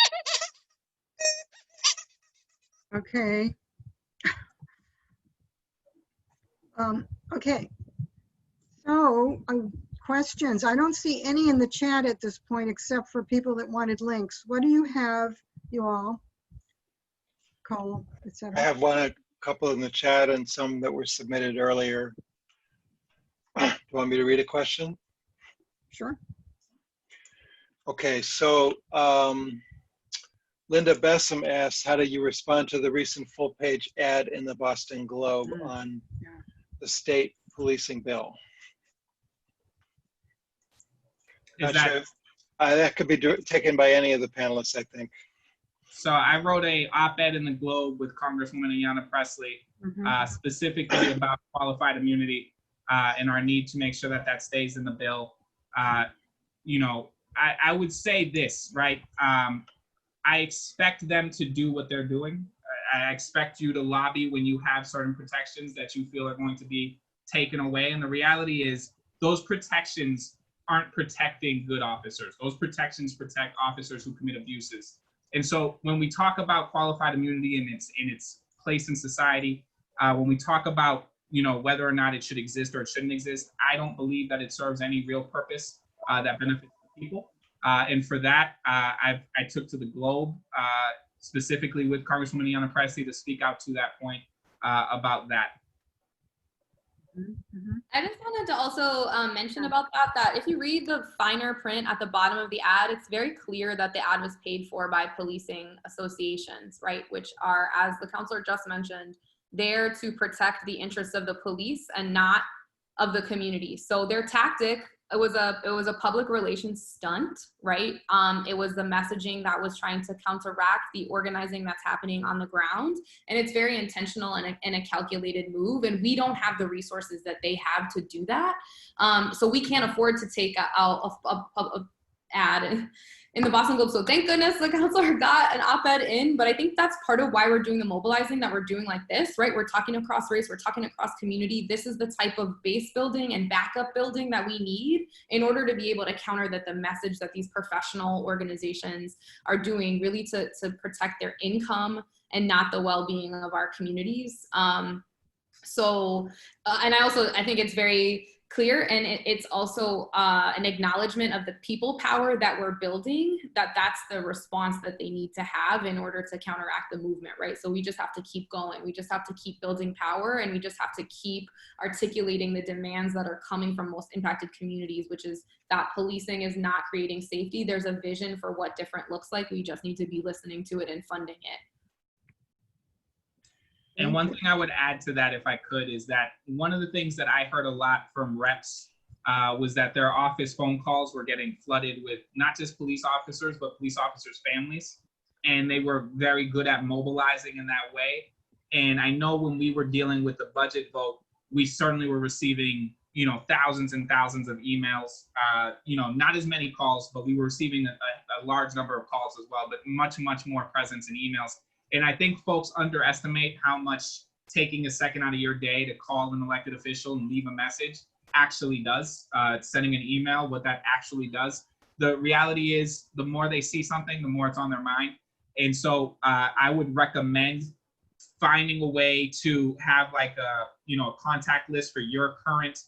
Okay. Okay. So questions. I don't see any in the chat at this point, except for people that wanted links. What do you have, you all? Cole, etc. I have a couple in the chat and some that were submitted earlier. Do you want me to read a question? Sure. Okay, so Linda Bessam asks, how do you respond to the recent full-page ad in the Boston Globe on the state policing bill? That could be taken by any of the panelists, I think. So I wrote a op-ed in the Globe with Congresswoman Ayanna Pressley, specifically about qualified immunity and our need to make sure that that stays in the bill. You know, I would say this, right? I expect them to do what they're doing. I expect you to lobby when you have certain protections that you feel are going to be taken away. And the reality is those protections aren't protecting good officers. Those protections protect officers who commit abuses. And so when we talk about qualified immunity and its place in society, when we talk about, whether or not it should exist or it shouldn't exist, I don't believe that it serves any real purpose that benefits people. And for that, I took to the Globe, specifically with Congresswoman Ayanna Pressley, to speak out to that point about that. I just wanted to also mention about that if you read the finer print at the bottom of the ad, it's very clear that the ad was paid for by policing associations, right? Which are, as the counselor just mentioned, there to protect the interests of the police and not of the community. So their tactic, it was a public relations stunt, right? It was the messaging that was trying to counteract the organizing that's happening on the ground. And it's very intentional and a calculated move. And we don't have the resources that they have to do that. So we can't afford to take a ad in the Boston Globe. So thank goodness the counselor got an op-ed in, but I think that's part of why we're doing the mobilizing that we're doing like this, right? We're talking across race, we're talking across community. This is the type of base building and backup building that we need in order to be able to counter the message that these professional organizations are doing, really to protect their income and not the well-being of our communities. And I think it's very clear, and it's also an acknowledgement of the people power that we're building, that's the response that they need to have in order to counteract the movement, right? So we just have to keep going. We just have to keep building power, and we just have to keep articulating the demands that are coming from most impacted communities, which is that policing is not creating safety. There's a vision for what different looks like. We just need to be listening to it and funding it. And one thing I would add to that, if I could, is that one of the things that I heard a lot from reps was that their office phone calls were getting flooded with not just police officers, but police officers' families. And they were very good at mobilizing in that way. And I know when we were dealing with the budget vote, we certainly were receiving, thousands and thousands of emails, not as many calls, but we were receiving a large number of calls as well, but much, much more presence in emails. And I think folks underestimate how much taking a second out of your day to call an elected official and leave a message actually does. Sending an email, what that actually does. The reality is the more they see something, the more it's on their mind. And so I would recommend finding a way to have like a contact list for your current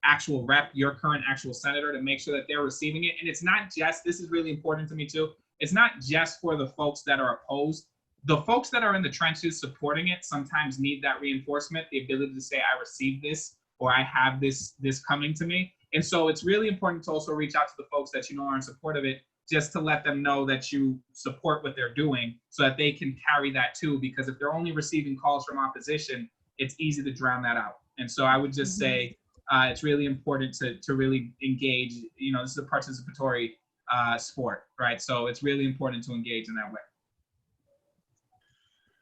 actual rep, your current actual senator, to make sure that they're receiving it. And it's not just, this is really important to me too, it's not just for the folks that are opposed. The folks that are in the trenches supporting it sometimes need that reinforcement, the ability to say, I received this, or I have this coming to me. And so it's really important to also reach out to the folks that are in support of it, just to let them know that you support what they're doing so that they can carry that too, because if they're only receiving calls from opposition, it's easy to drown that out. And so I would just say it's really important to really engage. This is a participatory sport, right? So it's really important to engage in that way.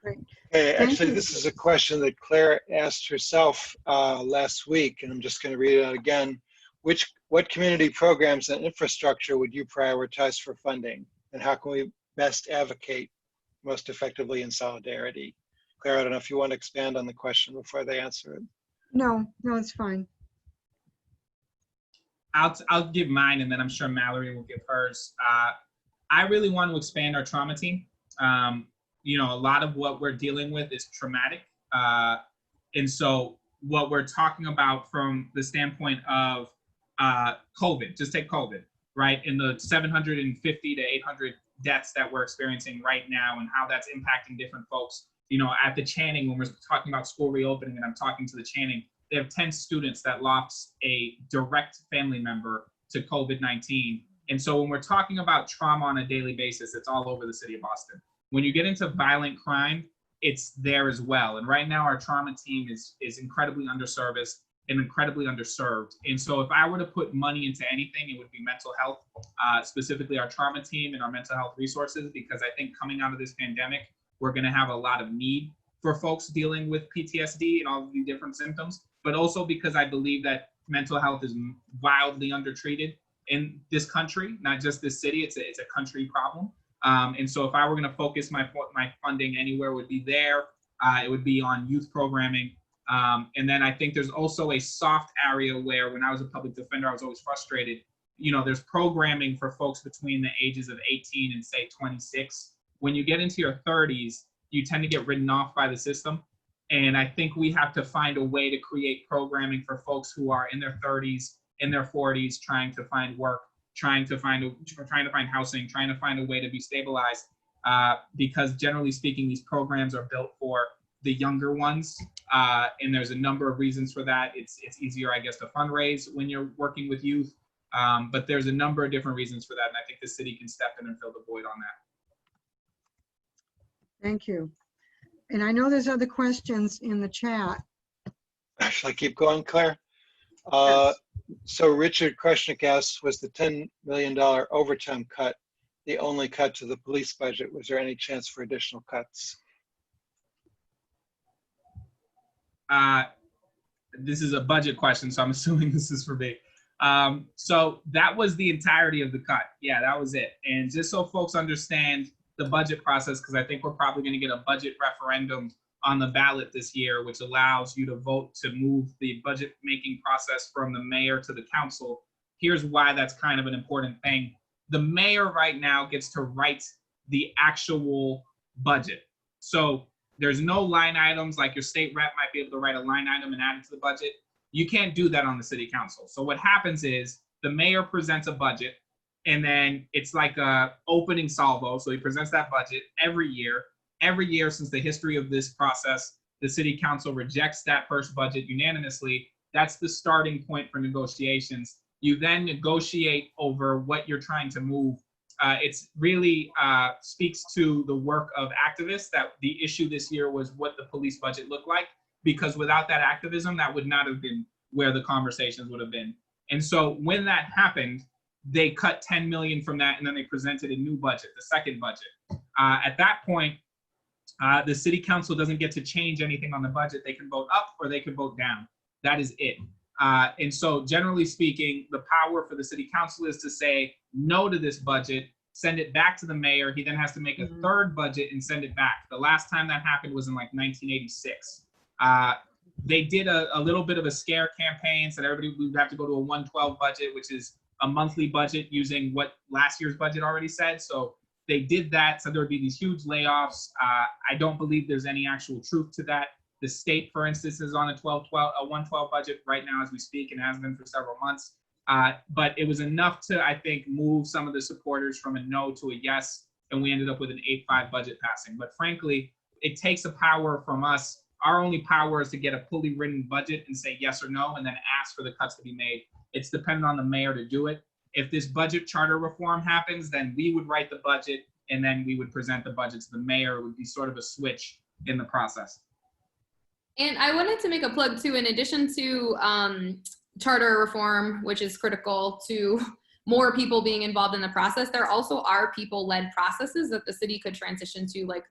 Great. Hey, actually, this is a question that Claire asked herself last week, and I'm just going to read it out again. What community programs and infrastructure would you prioritize for funding, and how can we best advocate most effectively in solidarity? Claire, I don't know if you want to expand on the question before they answer it. No, it's fine. I'll give mine, and then I'm sure Mallory will give hers. I really want to expand our trauma team. A lot of what we're dealing with is traumatic. And so what we're talking about from the standpoint of COVID, just take COVID, right? And the 750 to 800 deaths that we're experiencing right now and how that's impacting different folks. At the Channing, when we're talking about school reopening and I'm talking to the Channing, they have 10 students that lost a direct family member to COVID-19. And so when we're talking about trauma on a daily basis, it's all over the city of Boston. When you get into violent crime, it's there as well. And right now our trauma team is incredibly underserviced and incredibly underserved. And so if I were to put money into anything, it would be mental health, specifically our trauma team and our mental health resources, because I think coming out of this pandemic, we're gonna have a lot of need for folks dealing with PTSD and all of the different symptoms, but also because I believe that mental health is wildly undertreated in this country, not just this city, it's a country problem. And so if I were gonna focus my funding anywhere, it would be there. It would be on youth programming. And then I think there's also a soft area where when I was a public defender, I was always frustrated. You know, there's programming for folks between the ages of 18 and say 26. When you get into your 30s, you tend to get written off by the system. And I think we have to find a way to create programming for folks who are in their 30s, in their 40s, trying to find work, trying to find housing, trying to find a way to be stabilized. Because generally speaking, these programs are built for the younger ones. And there's a number of reasons for that. It's easier, I guess, to fundraise when you're working with youth. But there's a number of different reasons for that. And I think the city can step in and fill the void on that. Thank you. And I know there's other questions in the chat. Shall I keep going, Claire? Yes. So Richard Kreshnik asks, was the $10 million overtime cut the only cut to the police budget? Was there any chance for additional cuts? This is a budget question, so I'm assuming this is for me. So that was the entirety of the cut. Yeah, that was it. And just so folks understand the budget process, because I think we're probably going to get a budget referendum on the ballot this year, which allows you to vote to move the budget making process from the mayor to the council. Here's why that's kind of an important thing. The mayor right now gets to write the actual budget. So there's no line items like your state rep might be able to write a line item and add it to the budget. You can't do that on the city council. So what happens is the mayor presents a budget, and then it's like a opening salvo. So he presents that budget every year. Every year since the history of this process, the city council rejects that first budget unanimously. That's the starting point for negotiations. You then negotiate over what you're trying to move. It's really speaks to the work of activists that the issue this year was what the police budget looked like, because without that activism, that would not have been where the conversations would have been. And so when that happened, they cut 10 million from that, and then they presented a new budget, the second budget. At that point, the city council doesn't get to change anything on the budget. They can vote up or they can vote down. That is it. And so generally speaking, the power for the city council is to say no to this budget, send it back to the mayor. He then has to make a third budget and send it back. The last time that happened was in like 1986. They did a little bit of a scare campaign, said everybody would have to go to a 112 budget, which is a monthly budget using what last year's budget already said. So they did that, so there would be these huge layoffs. I don't believe there's any actual truth to that. The state, for instance, is on a 112 budget right now as we speak, and has been for several months. But it was enough to, I think, move some of the supporters from a no to a yes, and we ended up with an 8-5 budget passing. But frankly, it takes a power from us. Our only power is to get a fully written budget and say yes or no, and then ask for the cuts to be made. It's dependent on the mayor to do it. If this budget charter reform happens, then we would write the budget, and then we would present the budget to the mayor. It would be sort of a switch in the process. And I wanted to make a plug too, in addition to charter reform, which is critical to more people being involved in the process, there also are people-led processes that the city could transition to, like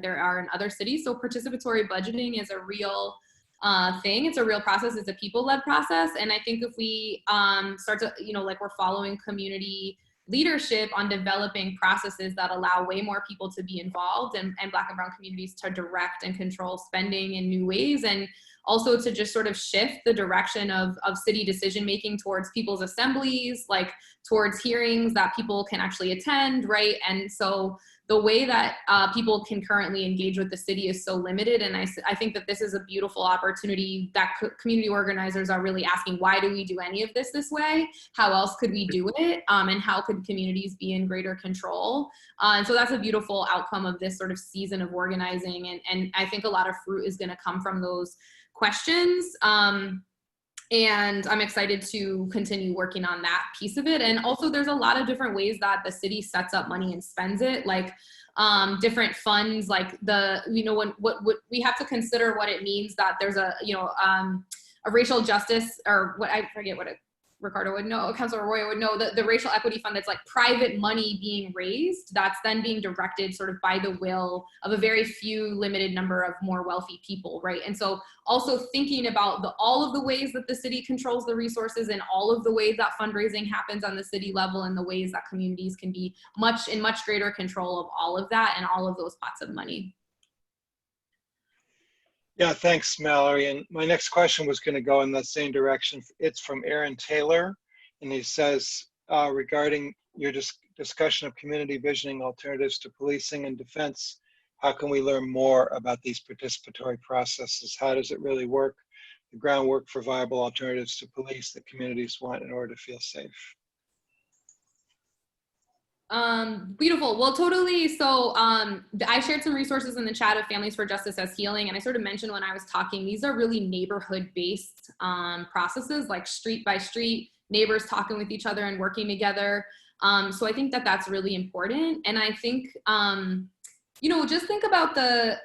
there are in other cities. So participatory budgeting is a real thing. It's a real process. It's a people-led process. And I think if we start to, like we're following community leadership on developing processes that allow way more people to be involved and Black and Brown communities to direct and control spending in new ways, and also to just sort of shift the direction of city decision-making towards people's assemblies, like towards hearings that people can actually attend, right? And so the way that people can currently engage with the city is so limited. And I think that this is a beautiful opportunity that community organizers are really asking, why do we do any of this way? How else could we do it? And how could communities be in greater control? And so that's a beautiful outcome of this sort of season of organizing. And I think a lot of fruit is gonna come from those questions. And I'm excited to continue working on that piece of it. And also there's a lot of different ways that the city sets up money and spends it, like different funds, like what we have to consider what it means that there's a racial justice, or what, I forget what Ricardo would know, Councilor Arroyo would know, the racial equity fund that's like private money being raised that's then being directed sort of by the will of a very few limited number of more wealthy people, right? And so also thinking about all of the ways that the city controls the resources and all of the ways that fundraising happens on the city level and the ways that communities can be in much greater control of all of that and all of those pots of money. Yeah, thanks, Mallory. And my next question was going to go in that same direction. It's from Aaron Taylor, and he says, regarding your discussion of community visioning alternatives to policing and defense, how can we learn more about these participatory processes? How does it really work? The groundwork for viable alternatives to police that communities want in order to feel safe. Beautiful. Well, totally. So I shared some resources in the chat of Families for Justice as Healing. And I sort of mentioned when I was talking, these are really neighborhood-based processes, like street by street, neighbors talking with each other and working together. So I think that that's really important. And I think, you know, just think about the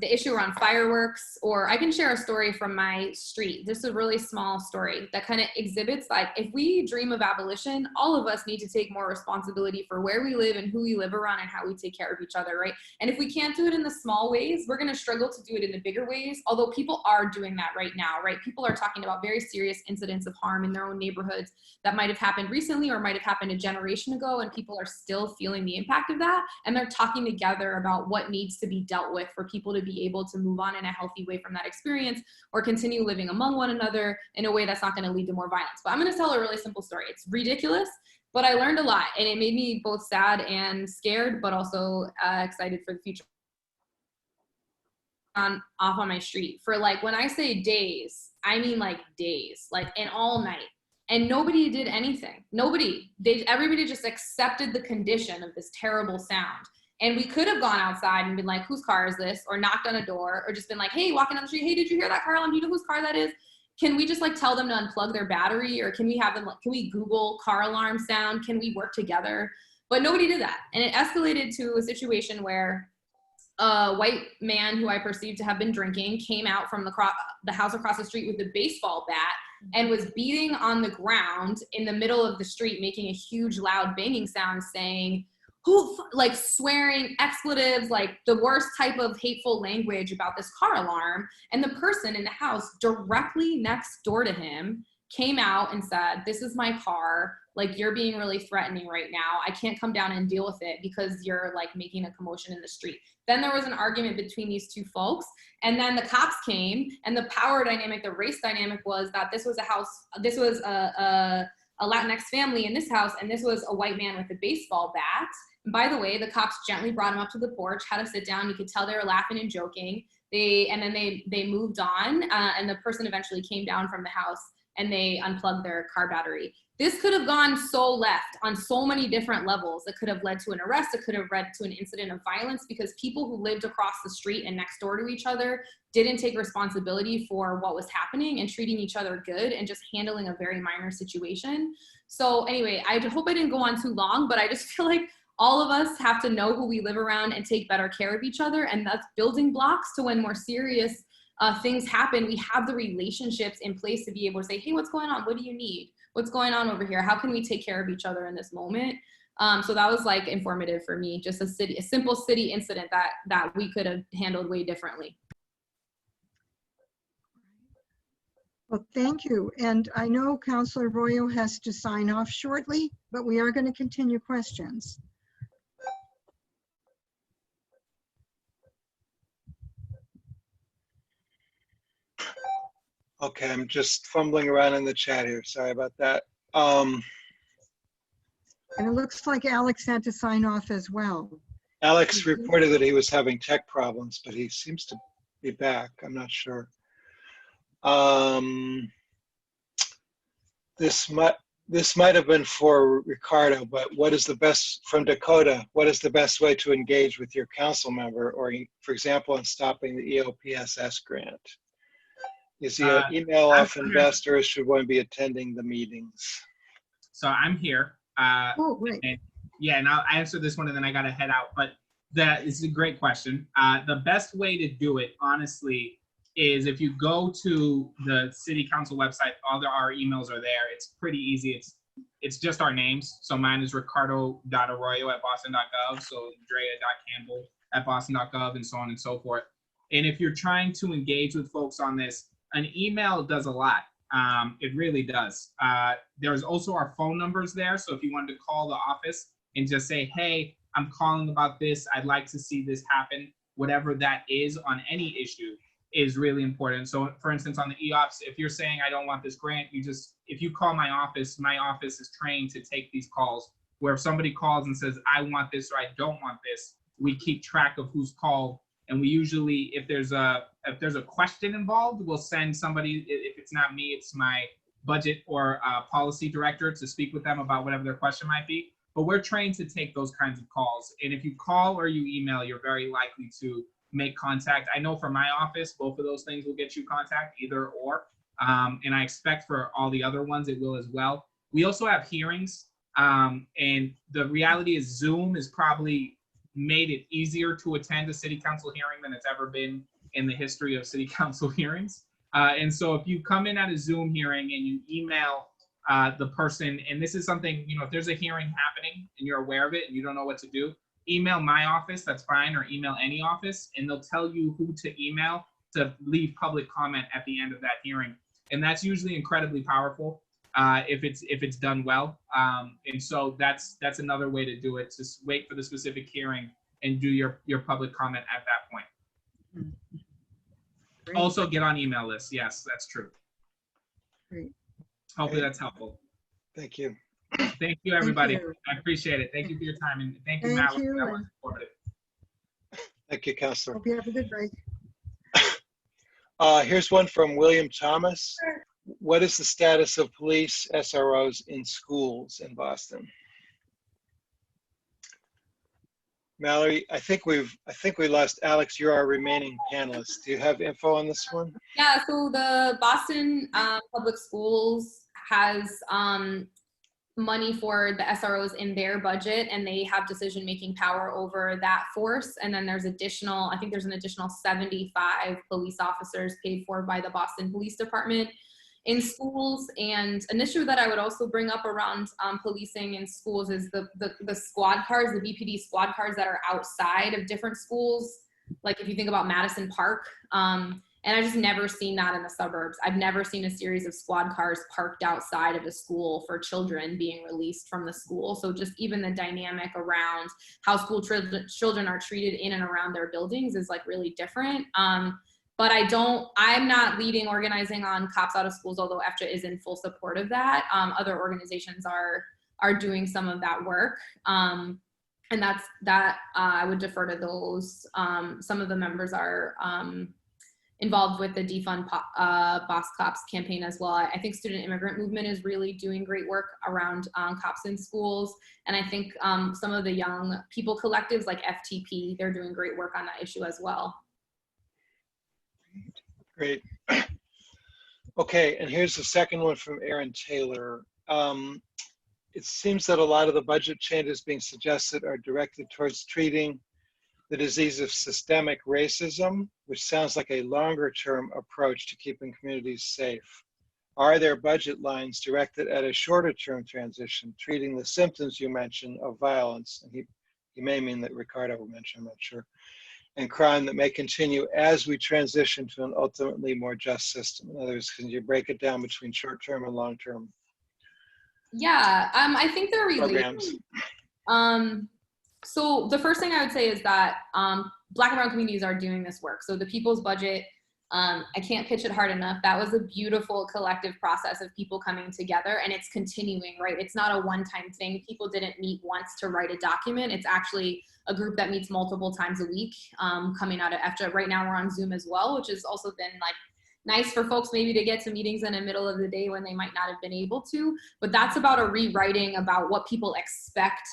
issue around fireworks, or I can share a story from my street. This is a really small story that kind of exhibits, like, if we dream of abolition, all of us need to take more responsibility for where we live and who we live around and how we take care of each other, right? And if we can't do it in the small ways, we're going to struggle to do it in the bigger ways, although people are doing that right now, right? People are talking about very serious incidents of harm in their own neighborhoods that might have happened recently or might have happened a generation ago, and people are still feeling the impact of that, and they're talking together about what needs to be dealt with for people to be able to move on in a healthy way from that experience, or continue living among one another in a way that's not going to lead to more violence. But I'm going to tell a really simple story. It's ridiculous, but I learned a lot, and it made me both sad and scared, but also excited for the future. Off on my street for, like, when I say days, I mean like days, like, and all night. And nobody did anything. Everybody just accepted the condition of this terrible sound. And we could have gone outside and been like, whose car is this? Or knocked on a door, or just been like, hey, walking down the street, hey, did you hear that car alarm? Do you know whose car that is? Can we just, like, tell them to unplug their battery? Or can we have them, like, can we Google car alarm sound? Can we work together? But nobody did that. And it escalated to a situation where a white man who I perceived to have been drinking came out from the house across the street with a baseball bat and was beating on the ground in the middle of the street, making a huge loud banging sound, saying, like, swearing, expletives, like the worst type of hateful language about this car alarm. And the person in the house directly next door to him came out and said, this is my car. Like, you're being really threatening right now. I can't come down and deal with it because you're, like, making a commotion in the street. Then there was an argument between these two folks. And then the cops came, and the power dynamic, the race dynamic was that this was a Latinx family in this house, and this was a white man with a baseball bat. And by the way, the cops gently brought him up to the porch, had a sit down. You could tell they were laughing and joking. And then they moved on, and the person eventually came down from the house, and they unplugged their car battery. This could have gone so left on so many different levels. It could have led to an arrest. It could have led to an incident of violence, because people who lived across the street and next door to each other didn't take responsibility for what was happening and treating each other good and just handling a very minor situation. So anyway, I hope I didn't go on too long, but I just feel like all of us have to know who we live around and take better care of each other. And that's building blocks to when more serious things happen. We have the relationships in place to be able to say, hey, what's going on? What do you need? What's going on over here? How can we take care of each other in this moment? So that was, like, informative for me, just a simple city incident that we could have handled way differently. Well, thank you. And I know Councilor Arroyo has to sign off shortly, but we are going to continue questions. Okay, I'm just fumbling around in the chat here. Sorry about that. And it looks like Alex had to sign off as well. Alex reported that he was having tech problems, but he seems to be back. I'm not sure. This might have been for Ricardo, but what is the best, from Dakota, what is the best way to engage with your council member, or, for example, in stopping the EOPSS grant? Is the email often best, or should one be attending the meetings? So I'm here. Oh, great. And I'll answer this one, and then I got to head out. But that is a great question. The best way to do it, honestly, is if you go to the City Council website, all our emails are there. It's pretty easy. It's just our names. So mine is ricardo.arroyo@boston.gov. So Drea.campbell@boston.gov, and so on and so forth. And if you're trying to engage with folks on this, an email does a lot. It really does. There's also our phone numbers there. So if you wanted to call the office and just say, hey, I'm calling about this, I'd like to see this happen, whatever that is on any issue, is really important. So for instance, on the EOPS, if you're saying, I don't want this grant, if you call my office is trained to take these calls, where if somebody calls and says, I want this or I don't want this, we keep track of who's called. And we usually, if there's a question involved, we'll send somebody, if it's not me, it's my budget or policy director, to speak with them about whatever their question might be. But we're trained to take those kinds of calls. And if you call or you email, you're very likely to make contact. I know for my office, both of those things will get you contact, either or. And I expect for all the other ones, it will as well. We also have hearings. And the reality is Zoom has probably made it easier to attend a city council hearing than it's ever been in the history of city council hearings. And so if you come in at a Zoom hearing and you email the person, and this is something, if there's a hearing happening and you're aware of it and you don't know what to do, email my office, that's fine, or email any office, and they'll tell you who to email to leave public comment at the end of that hearing. And that's usually incredibly powerful if it's done well. And so that's another way to do it. Just wait for the specific hearing and do your public comment at that point. Great. Also get on email lists. Yes, that's true. Great. Hopefully that's helpful. Thank you. Thank you, everybody. Thank you. I appreciate it. Thank you for your time, and thank you, Thank Matt. you. That was informative. Thank you, Councilor. Hope you have a good break. Here's one from William Thomas. What is the status of police SROs in schools in Boston? Mallory, I think we lost Alex. You're our remaining panelist. Do you have info on this one? Yeah, so the Boston Public Schools has money for the SROs in their budget, and they have decision-making power over that force. And then there's I think there's an additional 75 police officers paid for by the Boston Police Department in schools. And an issue that I would also bring up around policing in schools is the squad cars, the BPD squad cars that are outside of different schools. Like if you think about Madison Park, and I've just never seen that in the suburbs. I've never seen a series of squad cars parked outside of a school for children being released from the school. So just even the dynamic around how school children are treated in and around their buildings is like really different. But I'm not leading organizing on cops out of schools, although EFTA is in full support of that. Other organizations are doing some of that work. And I would defer to those. Some of the members are involved with the Defund BosCops campaign as well. I think Student Immigrant Movement is really doing great work around cops in schools. And I think some of the young people collectives like FTP, they're doing great work on that issue as well. Great. Okay, and here's the second one from Aaron Taylor. It seems that a lot of the budget changes being suggested are directed towards treating the disease of systemic racism, which sounds like a longer-term approach to keeping communities safe. Are there budget lines directed at a shorter-term transition, treating the symptoms you mentioned of violence, and he may mean that Ricardo mentioned, I'm not sure, and crime that may continue as we transition to an ultimately more just system? In other words, can you break it down between short-term and long-term? Yeah, I think they're related. Programs. So the first thing I would say is that Black and brown communities are doing this work. So the People's Budget, I can't pitch it hard enough. That was a beautiful collective process of people coming together, and it's continuing, right? It's not a one-time thing. People didn't meet once to write a document. It's actually a group that meets multiple times a week coming out of EFTA. Right now we're on Zoom as well, which has also been like nice for folks maybe to get to meetings in the middle of the day when they might not have been able to. But that's about a rewriting about what people expect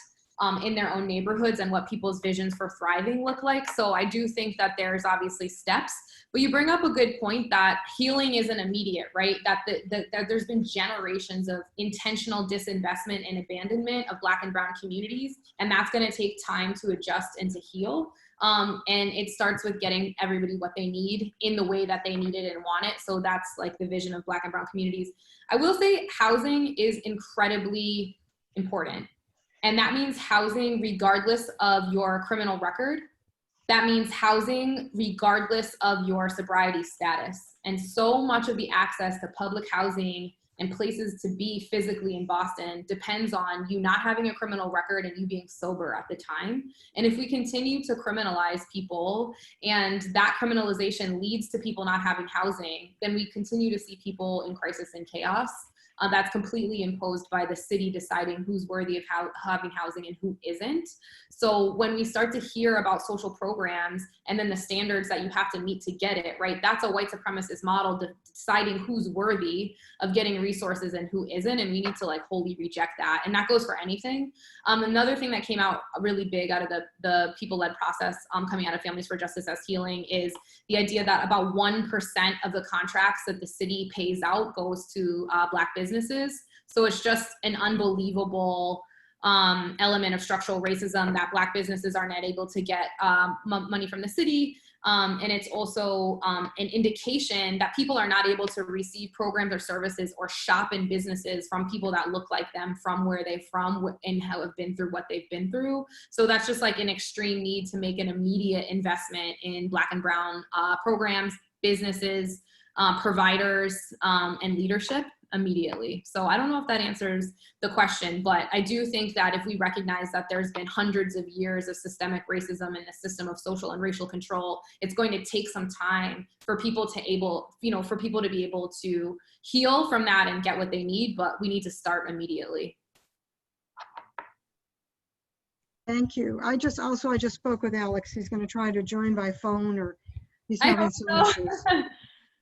in their own neighborhoods and what people's visions for thriving look like. So I do think that there's obviously steps, but you bring up a good point that healing isn't immediate, right? That there's been generations of intentional disinvestment and abandonment of Black and brown communities, and that's gonna take time to adjust and to heal. And it starts with getting everybody what they need in the way that they need it and want it. So that's like the vision of Black and brown communities. I will say housing is incredibly important. And that means housing regardless of your criminal record. That means housing regardless of your sobriety status. And so much of the access to public housing and places to be physically in Boston depends on you not having a criminal record and you being sober at the time. And if we continue to criminalize people and that criminalization leads to people not having housing, then we continue to see people in crisis and chaos. That's completely imposed by the city deciding who's worthy of having housing and who isn't. So when we start to hear about social programs and then the standards that you have to meet to get it, right? That's a white supremacist model deciding who's worthy of getting resources and who isn't. And we need to like wholly reject that. And that goes for anything. Another thing that came out really big out of the people-led process coming out of Families for Justice as Healing is the idea that about 1% of the contracts that the city pays out goes to Black businesses. So it's just an unbelievable element of structural racism that Black businesses are not able to get money from the city. And it's also an indication that people are not able to receive programs or services or shop in businesses from people that look like them, from where they're from and have been through what they've been through. So that's just like an extreme need to make an immediate investment in Black and brown programs, businesses, providers, and leadership immediately. So I don't know if that answers the question, but I do think that if we recognize that there's been hundreds of years of systemic racism in the system of social and racial control, it's going to take some time for people to be able to heal from that and get what they need, but we need to start immediately. Thank you. I just spoke with Alex. He's going to try to join by phone, or he's having some issues.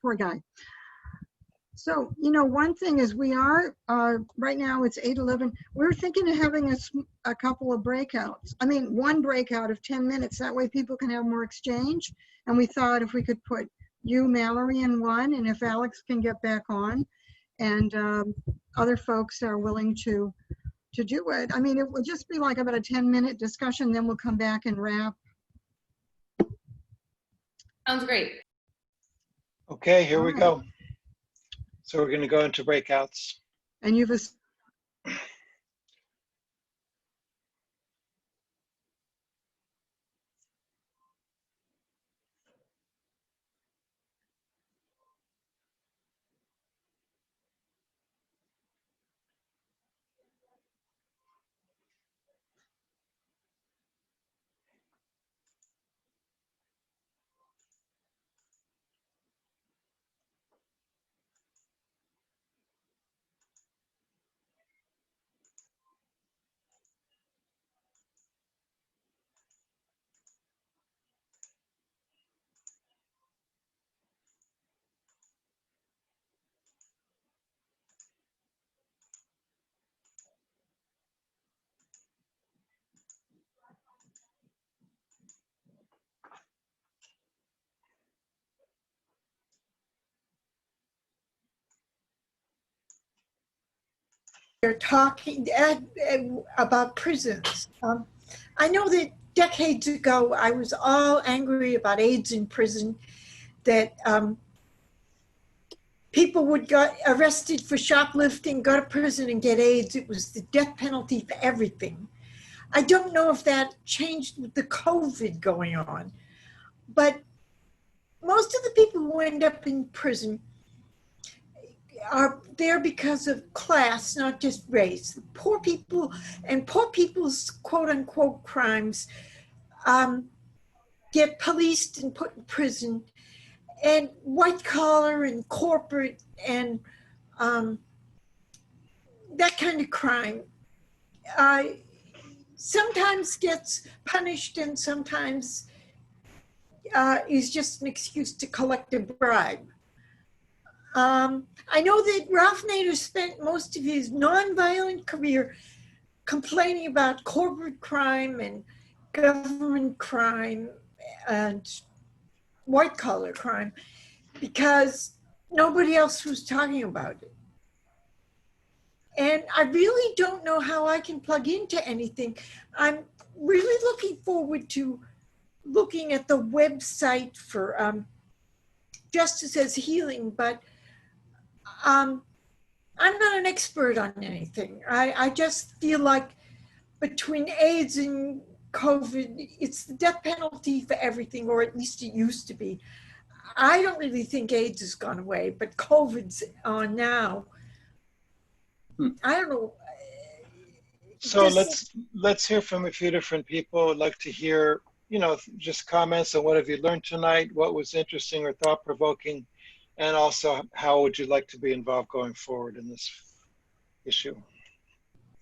Poor guy. So, one thing is we are, right now it's 8:11. We're thinking of having a couple of breakouts. I mean, one breakout of 10 minutes. That way people can have more exchange. And we thought if we could put you, Mallory, in one, and if Alex can get back on, and other folks are willing to do it. I mean, it will just be like about a 10-minute discussion, then we'll come back and wrap. Sounds great. Okay, here we go. So we're going to go into breakouts. And you've they're talking about prisons. I know that decades ago, I was all angry about AIDS in prison, that people would get arrested for shoplifting, go to prison and get AIDS. It was the death penalty for everything. I don't know if that changed with the COVID going on, but most of the people who end up in prison are there because of class, not just race. Poor people and poor people's quote unquote crimes get policed and put in prison, and white collar and corporate and that kind of crime sometimes gets punished and sometimes is just an excuse to collect a bribe. I know that Ralph Nader spent most of his nonviolent career complaining about corporate crime and government crime and white collar crime because nobody else was talking about it. And I really don't know how I can plug into anything. I'm really looking forward to looking at the website for Justice as Healing, but I'm not an expert on anything. I just feel like between AIDS and COVID, it's the death penalty for everything, or at least it used to be. I don't really think AIDS has gone away, but COVID's on now. I don't know. So Just- let's hear from a few different people. I'd like to hear, just comments on what have you learned tonight, what was interesting or thought-provoking, and also how would you like to be involved going forward in this issue?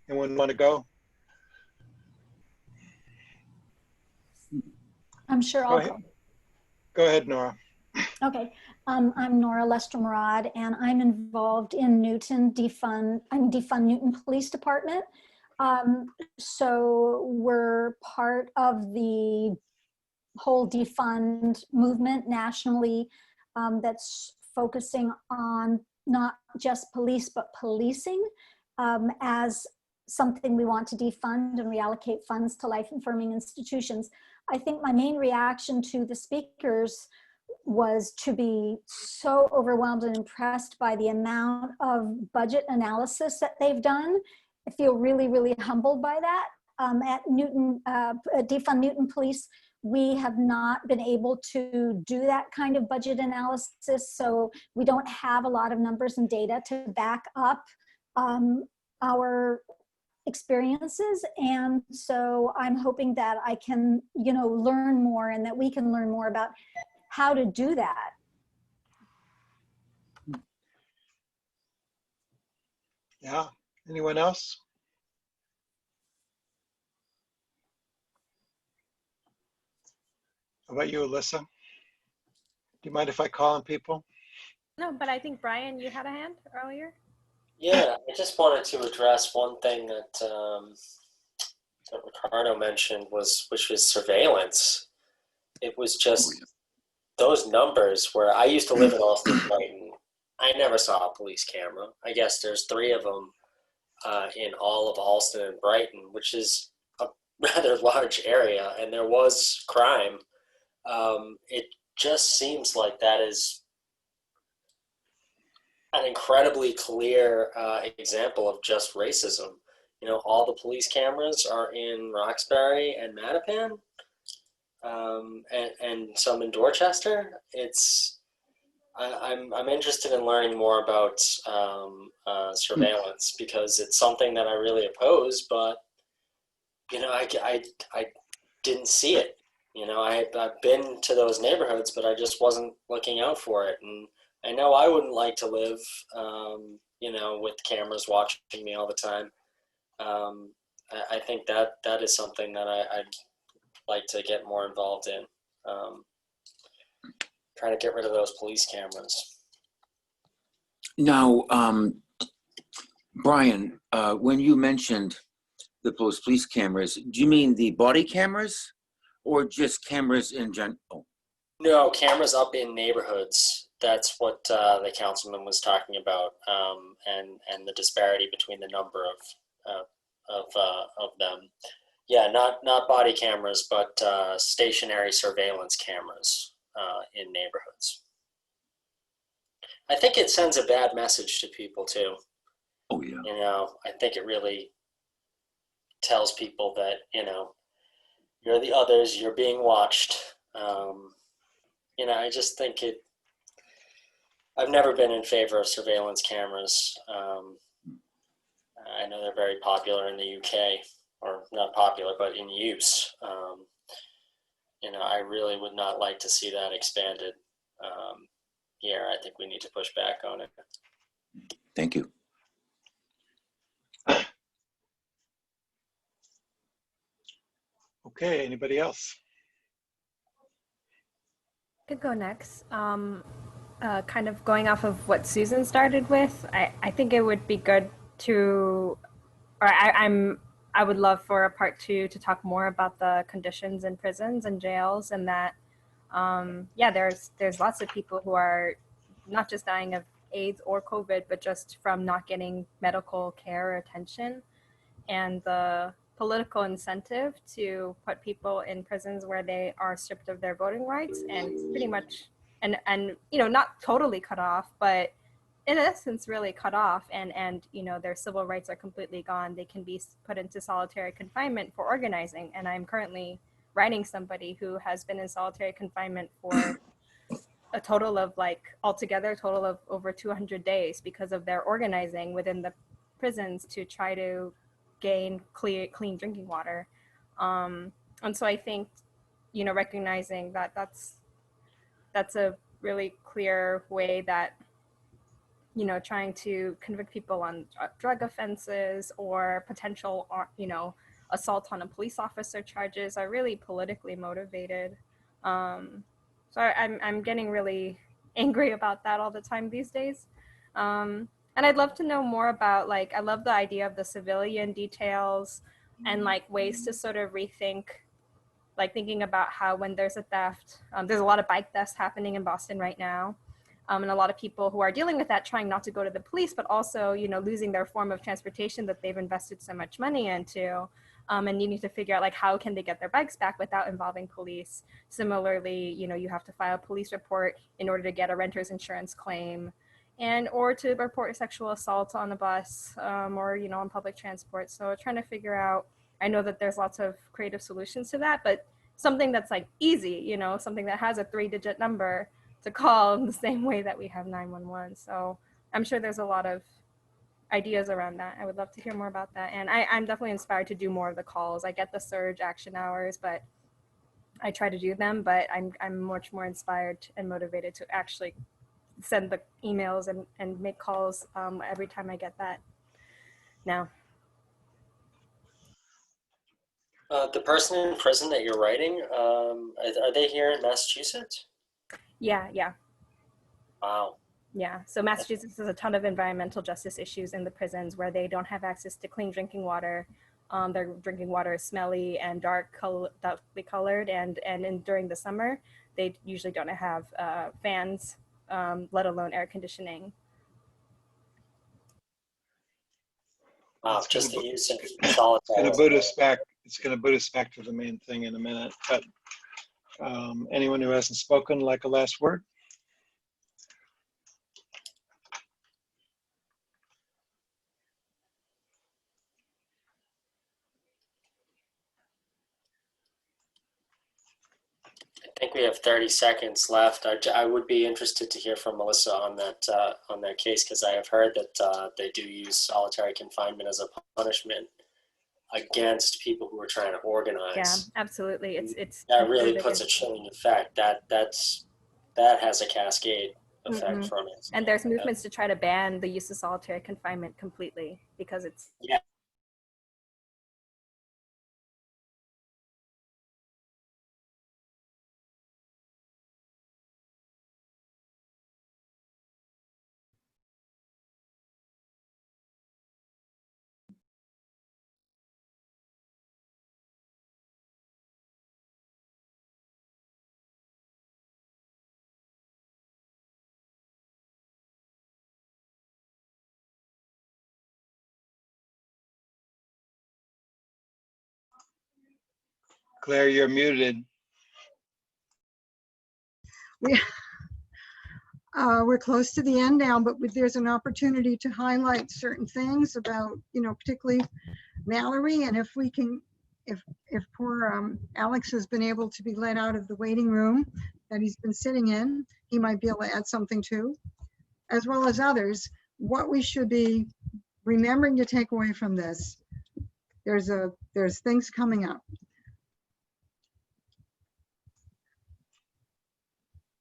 Anyone want to go? I'm sure I'll go. Go ahead, Nora. Okay, I'm Nora Lester Murad, and I'm involved in Newton Defund Newton Police Department. So we're part of the whole defund movement nationally that's focusing on not just police, but policing as something we want to defund and reallocate funds to life-affirming institutions. I think my main reaction to the speakers was to be so overwhelmed and impressed by the amount of budget analysis that they've done. I feel really, really humbled by that. At Newton, Defund Newton Police, we have not been able to do that kind of budget analysis, so we don't have a lot of numbers and data to back up our experiences. And so I'm hoping that I can, learn more, and that we can learn more about how to do that. Yeah, anyone else? How about you, Alyssa? Do you mind if I call on people? No, but I think Brian, you had a hand earlier. Yeah, I just wanted to address one thing that Ricardo mentioned, which was surveillance. It was just those numbers where I used to live in Austin, Brighton. I never saw a police camera. I guess there's 3 of them in all of Austin and Brighton, which is a rather large area, and there was crime. It just seems like that is an incredibly clear example of just racism. All the police cameras are in Roxbury and Mattapan, and some in Dorchester. I'm interested in learning more about surveillance, because it's something that I really oppose, but I didn't see it. I've been to those neighborhoods, but I just wasn't looking out for it. And I know I wouldn't like to live, with cameras watching me all the time. I think that is something that I'd like to get more involved in. Trying to get rid of those police cameras. Now, Brian, when you mentioned the police cameras, do you mean the body cameras or just cameras in general? No, cameras up in neighborhoods. That's what the councilman was talking about, and the disparity between the number of them. Yeah, not body cameras, but stationary surveillance cameras in neighborhoods. I think it sends a bad message to people too. Oh yeah. I think it really tells people that you're the others, you're being watched. I just think I've never been in favor of surveillance cameras. I know they're very popular in the UK, or not popular, but in use. I really would not like to see that expanded here. I think we need to push back on it. Thank you. Okay, anybody else? Could go next. Kind of going off of what Susan started with, I think it would be good to, or I would love for a part 2 to talk more about the conditions in prisons and jails, and that there's lots of people who are not just dying of AIDS or COVID, but just from not getting medical care or attention, and the political incentive to put people in prisons where they are stripped of their voting rights and pretty much and not totally cut off, but in essence really cut off, and their civil rights are completely gone. They can be put into solitary confinement for organizing, and I'm currently writing somebody who has been in solitary confinement for a total of altogether over 200 days because of their organizing within the prisons to try to gain clean drinking water. And so I think, you know, recognizing that that's a really clear way that, you know, trying to convict people on drug offenses or potential, you know, assault on a police officer charges are really politically motivated. So I'm getting really angry about that all the time these days. And I'd love to know more about, like, I love the idea of the civilian details and like ways to sort of rethink, like thinking about how when there's a theft, there's a lot of bike thefts happening in Boston right now. And a lot of people who are dealing with that, trying not to go to the police, but also, you know, losing their form of transportation that they've invested so much money into, and needing to figure out like how can they get their bikes back without involving police. Similarly, you know, you have to file a police report in order to get a renter's insurance claim, and or to report a sexual assault on a bus, or, you know, on public transport. So trying to figure out, I know that there's lots of creative solutions to that, but something that's like easy, you know, something that has a 3-digit number to call in the same way that we have 911. So I'm sure there's a lot of ideas around that. I would love to hear more about that. And I'm definitely inspired to do more of the calls. I get the surge action hours, but I try to do them, but I'm much more inspired and motivated to actually send the emails and make calls every time I get that now. The person in prison that you're writing, are they here in Massachusetts? Yeah. Wow. Yeah, so Massachusetts has a ton of environmental justice issues in the prisons where they don't have access to clean drinking water. Their drinking water is smelly and darkly colored, and during the summer, they usually don't have fans, let alone air conditioning. Wow, just the use of solitary. It's going to boot us back to the main thing in a minute. But anyone who hasn't spoken, like a last word? I think we have 30 seconds left. I would be interested to hear from Melissa on that case, because I have heard that they do use solitary confinement as a punishment against people who are trying to organize. Yeah, absolutely. It's that really puts a chilling effect. That has a cascade effect from it. And there's movements to try to ban the use of solitary confinement completely, because it's Claire, you're muted. We're close to the end now, but there's an opportunity to highlight certain things about, you know, particularly Mallory, and if we can, if poor Alex has been able to be let out of the waiting room that he's been sitting in, he might be able to add something too, as well as others, what we should be remembering to take away from this. There's things coming up.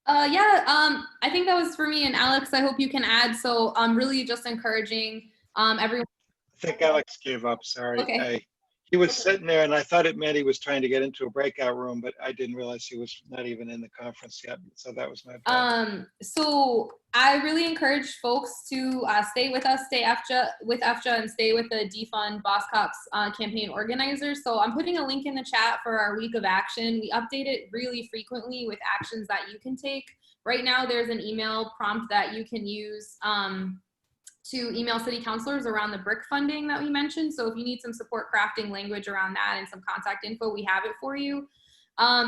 I think that was for me, and Alex, I hope you can add. So I'm really just encouraging everyone. I think Alex gave up, sorry. Okay. He was sitting there and I thought it meant he was trying to get into a breakout room, but I didn't realize he was not even in the conference yet. So that was my bad. So I really encourage folks to stay with us, stay with AFJA, and stay with the Defund BosCops campaign organizers. So I'm putting a link in the chat for our week of action. We update it really frequently with actions that you can take. Right now, there's an email prompt that you can use to email city councilors around the brick funding that we mentioned. So if you need some support crafting language around that and some contact info, we have it for you.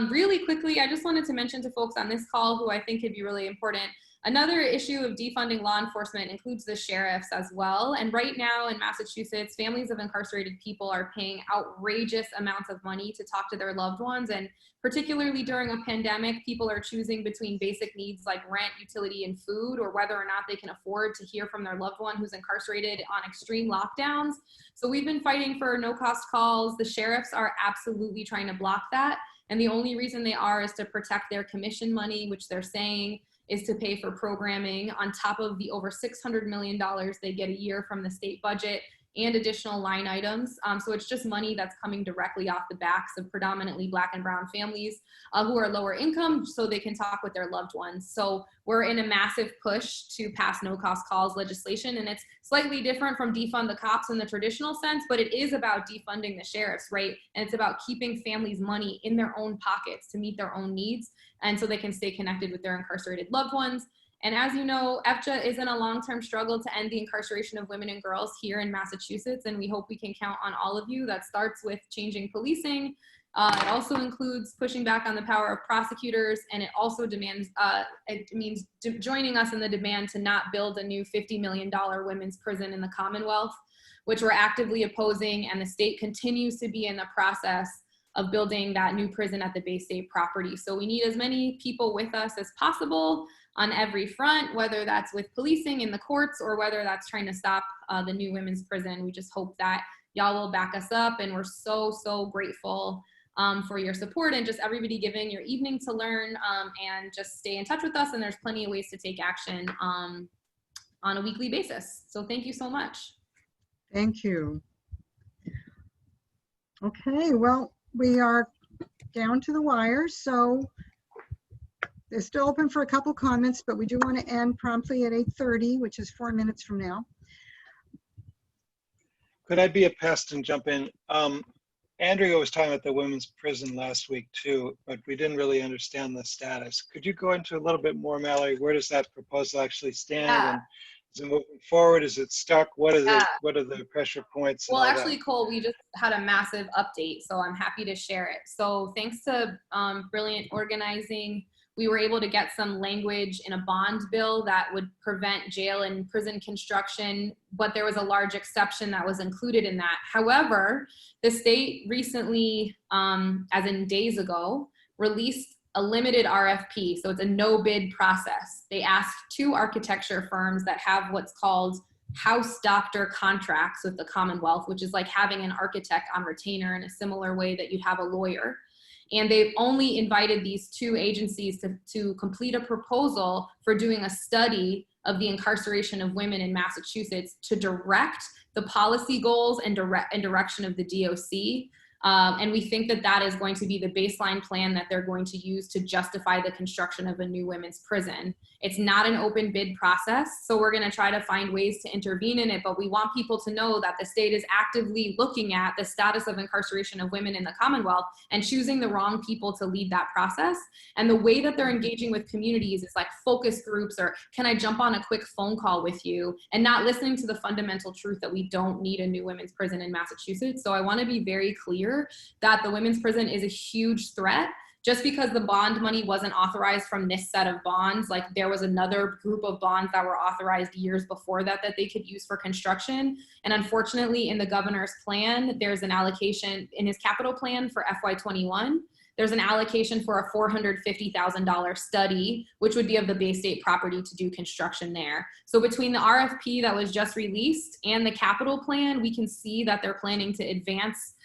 Really quickly, I just wanted to mention to folks on this call who I think could be really important. Another issue of defunding law enforcement includes the sheriffs as well. And right now in Massachusetts, families of incarcerated people are paying outrageous amounts of money to talk to their loved ones. And particularly during a pandemic, people are choosing between basic needs like rent, utility, and food, or whether or not they can afford to hear from their loved one who's incarcerated on extreme lockdowns. So we've been fighting for no-cost calls. The sheriffs are absolutely trying to block that. And the only reason they are is to protect their commission money, which they're saying is to pay for programming on top of the over $600 million they get a year from the state budget and additional line items. So it's just money that's coming directly off the backs of predominantly Black and brown families who are lower income so they can talk with their loved ones. So we're in a massive push to pass no-cost calls legislation, and it's slightly different from defund the cops in the traditional sense, but it is about defunding the sheriffs, right? And it's about keeping families' money in their own pockets to meet their own needs, and so they can stay connected with their incarcerated loved ones. And as you know, EFJA is in a long-term struggle to end the incarceration of women and girls here in Massachusetts, and we hope we can count on all of you. That starts with changing policing. It also includes pushing back on the power of prosecutors, and it also demands, it means joining us in the demand to not build a new $50 million women's prison in the Commonwealth, which we're actively opposing, and the state continues to be in the process of building that new prison at the Bay State property. So we need as many people with us as possible on every front, whether that's with policing in the courts or whether that's trying to stop the new women's prison. We just hope that y'all will back us up, and we're so, so grateful for your support and just everybody giving your evening to learn, and just stay in touch with us. And there's plenty of ways to take action on a weekly basis. So thank you so much. Thank you. Okay, well, we are down to the wire, so they're still open for a couple comments, but we do want to end promptly at 8:30, which is 4 minutes from now. Could I be a pest and jump in? Andrea was talking about the women's prison last week too, but we didn't really understand the status. Could you go into a little bit more, Mallory? Where does that proposal actually stand? Yeah. And is it moving forward? Is it stuck? What are the pressure points? Well, actually, Cole, we just had a massive update, so I'm happy to share it. So thanks to brilliant organizing, we were able to get some language in a bond bill that would prevent jail and prison construction, but there was a large exception that was included in that. However, the state recently, as in days ago, released a limited RFP. So it's a no bid process. They asked 2 architecture firms that have what's called house doctor contracts with the Commonwealth, which is like having an architect on retainer in a similar way that you'd have a lawyer. And they've only invited these 2 agencies to complete a proposal for doing a study of the incarceration of women in Massachusetts to direct the policy goals and direction of the DOC. And we think that that is going to be the baseline plan that they're going to use to justify the construction of a new women's prison. It's not an open bid process, so we're going to try to find ways to intervene in it, but we want people to know that the state is actively looking at the status of incarceration of women in the Commonwealth and choosing the wrong people to lead that process. And the way that they're engaging with communities is like focus groups or can I jump on a quick phone call with you, and not listening to the fundamental truth that we don't need a new women's prison in Massachusetts. So I want to be very clear that the women's prison is a huge threat. Just because the bond money wasn't authorized from this set of bonds, like there was another group of bonds that were authorized years before that that they could use for construction. And unfortunately, in the governor's plan, there's an allocation in his capital plan for FY21. There's an allocation for a $450,000 study, which would be of the Bay State property to do construction there. So between the RFP that was just released and the capital plan, we can see that they're planning to advance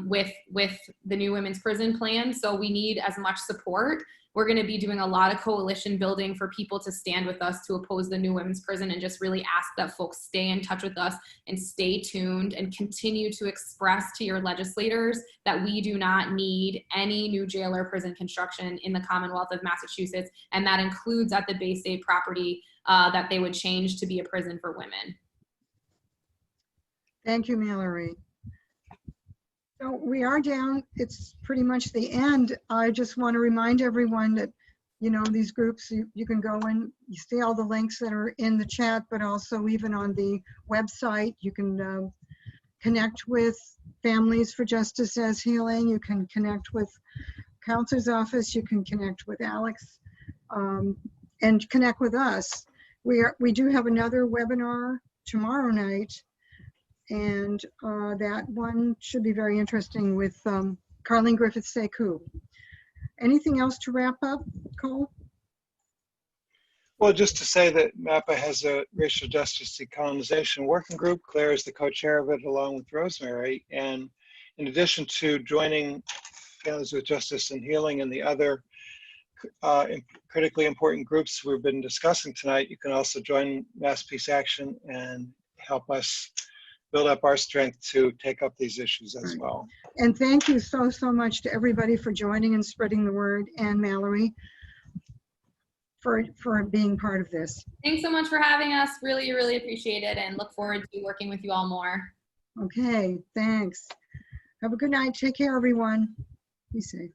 with the new women's prison plan. So we need as much support. We're going to be doing a lot of coalition building for people to stand with us to oppose the new women's prison, and just really ask that folks stay in touch with us and stay tuned and continue to express to your legislators that we do not need any new jail or prison construction in the Commonwealth of Massachusetts. And that includes at the Bay State property that they would change to be a prison for women. Thank you, Mallory. So we are down, it's pretty much the end. I just want to remind everyone that, you know, these groups, you can go and you see all the links that are in the chat, but also even on the website, you can connect with Families for Justice as Healing, you can connect with Counselor's Office, you can connect with Alex. and connect with us. We do have another webinar tomorrow night, and that one should be very interesting with Carlene Griffith-Sekou. Anything else to wrap up, Cole? Well, just to say that MAPA has a racial justice decolonization working group. Claire is the co-chair of it along with Rosemary. And in addition to joining Families with Justice and Healing and the other critically important groups we've been discussing tonight, you can also join Mass Peace Action and help us build up our strength to take up these issues as well. And thank you so much to everybody for joining and spreading the word, and Mallory for being part of this. Thanks so much for having us. Really, really appreciate it, and look forward to working with you all more. Okay, thanks. Have a good night. Take care, everyone. Be safe.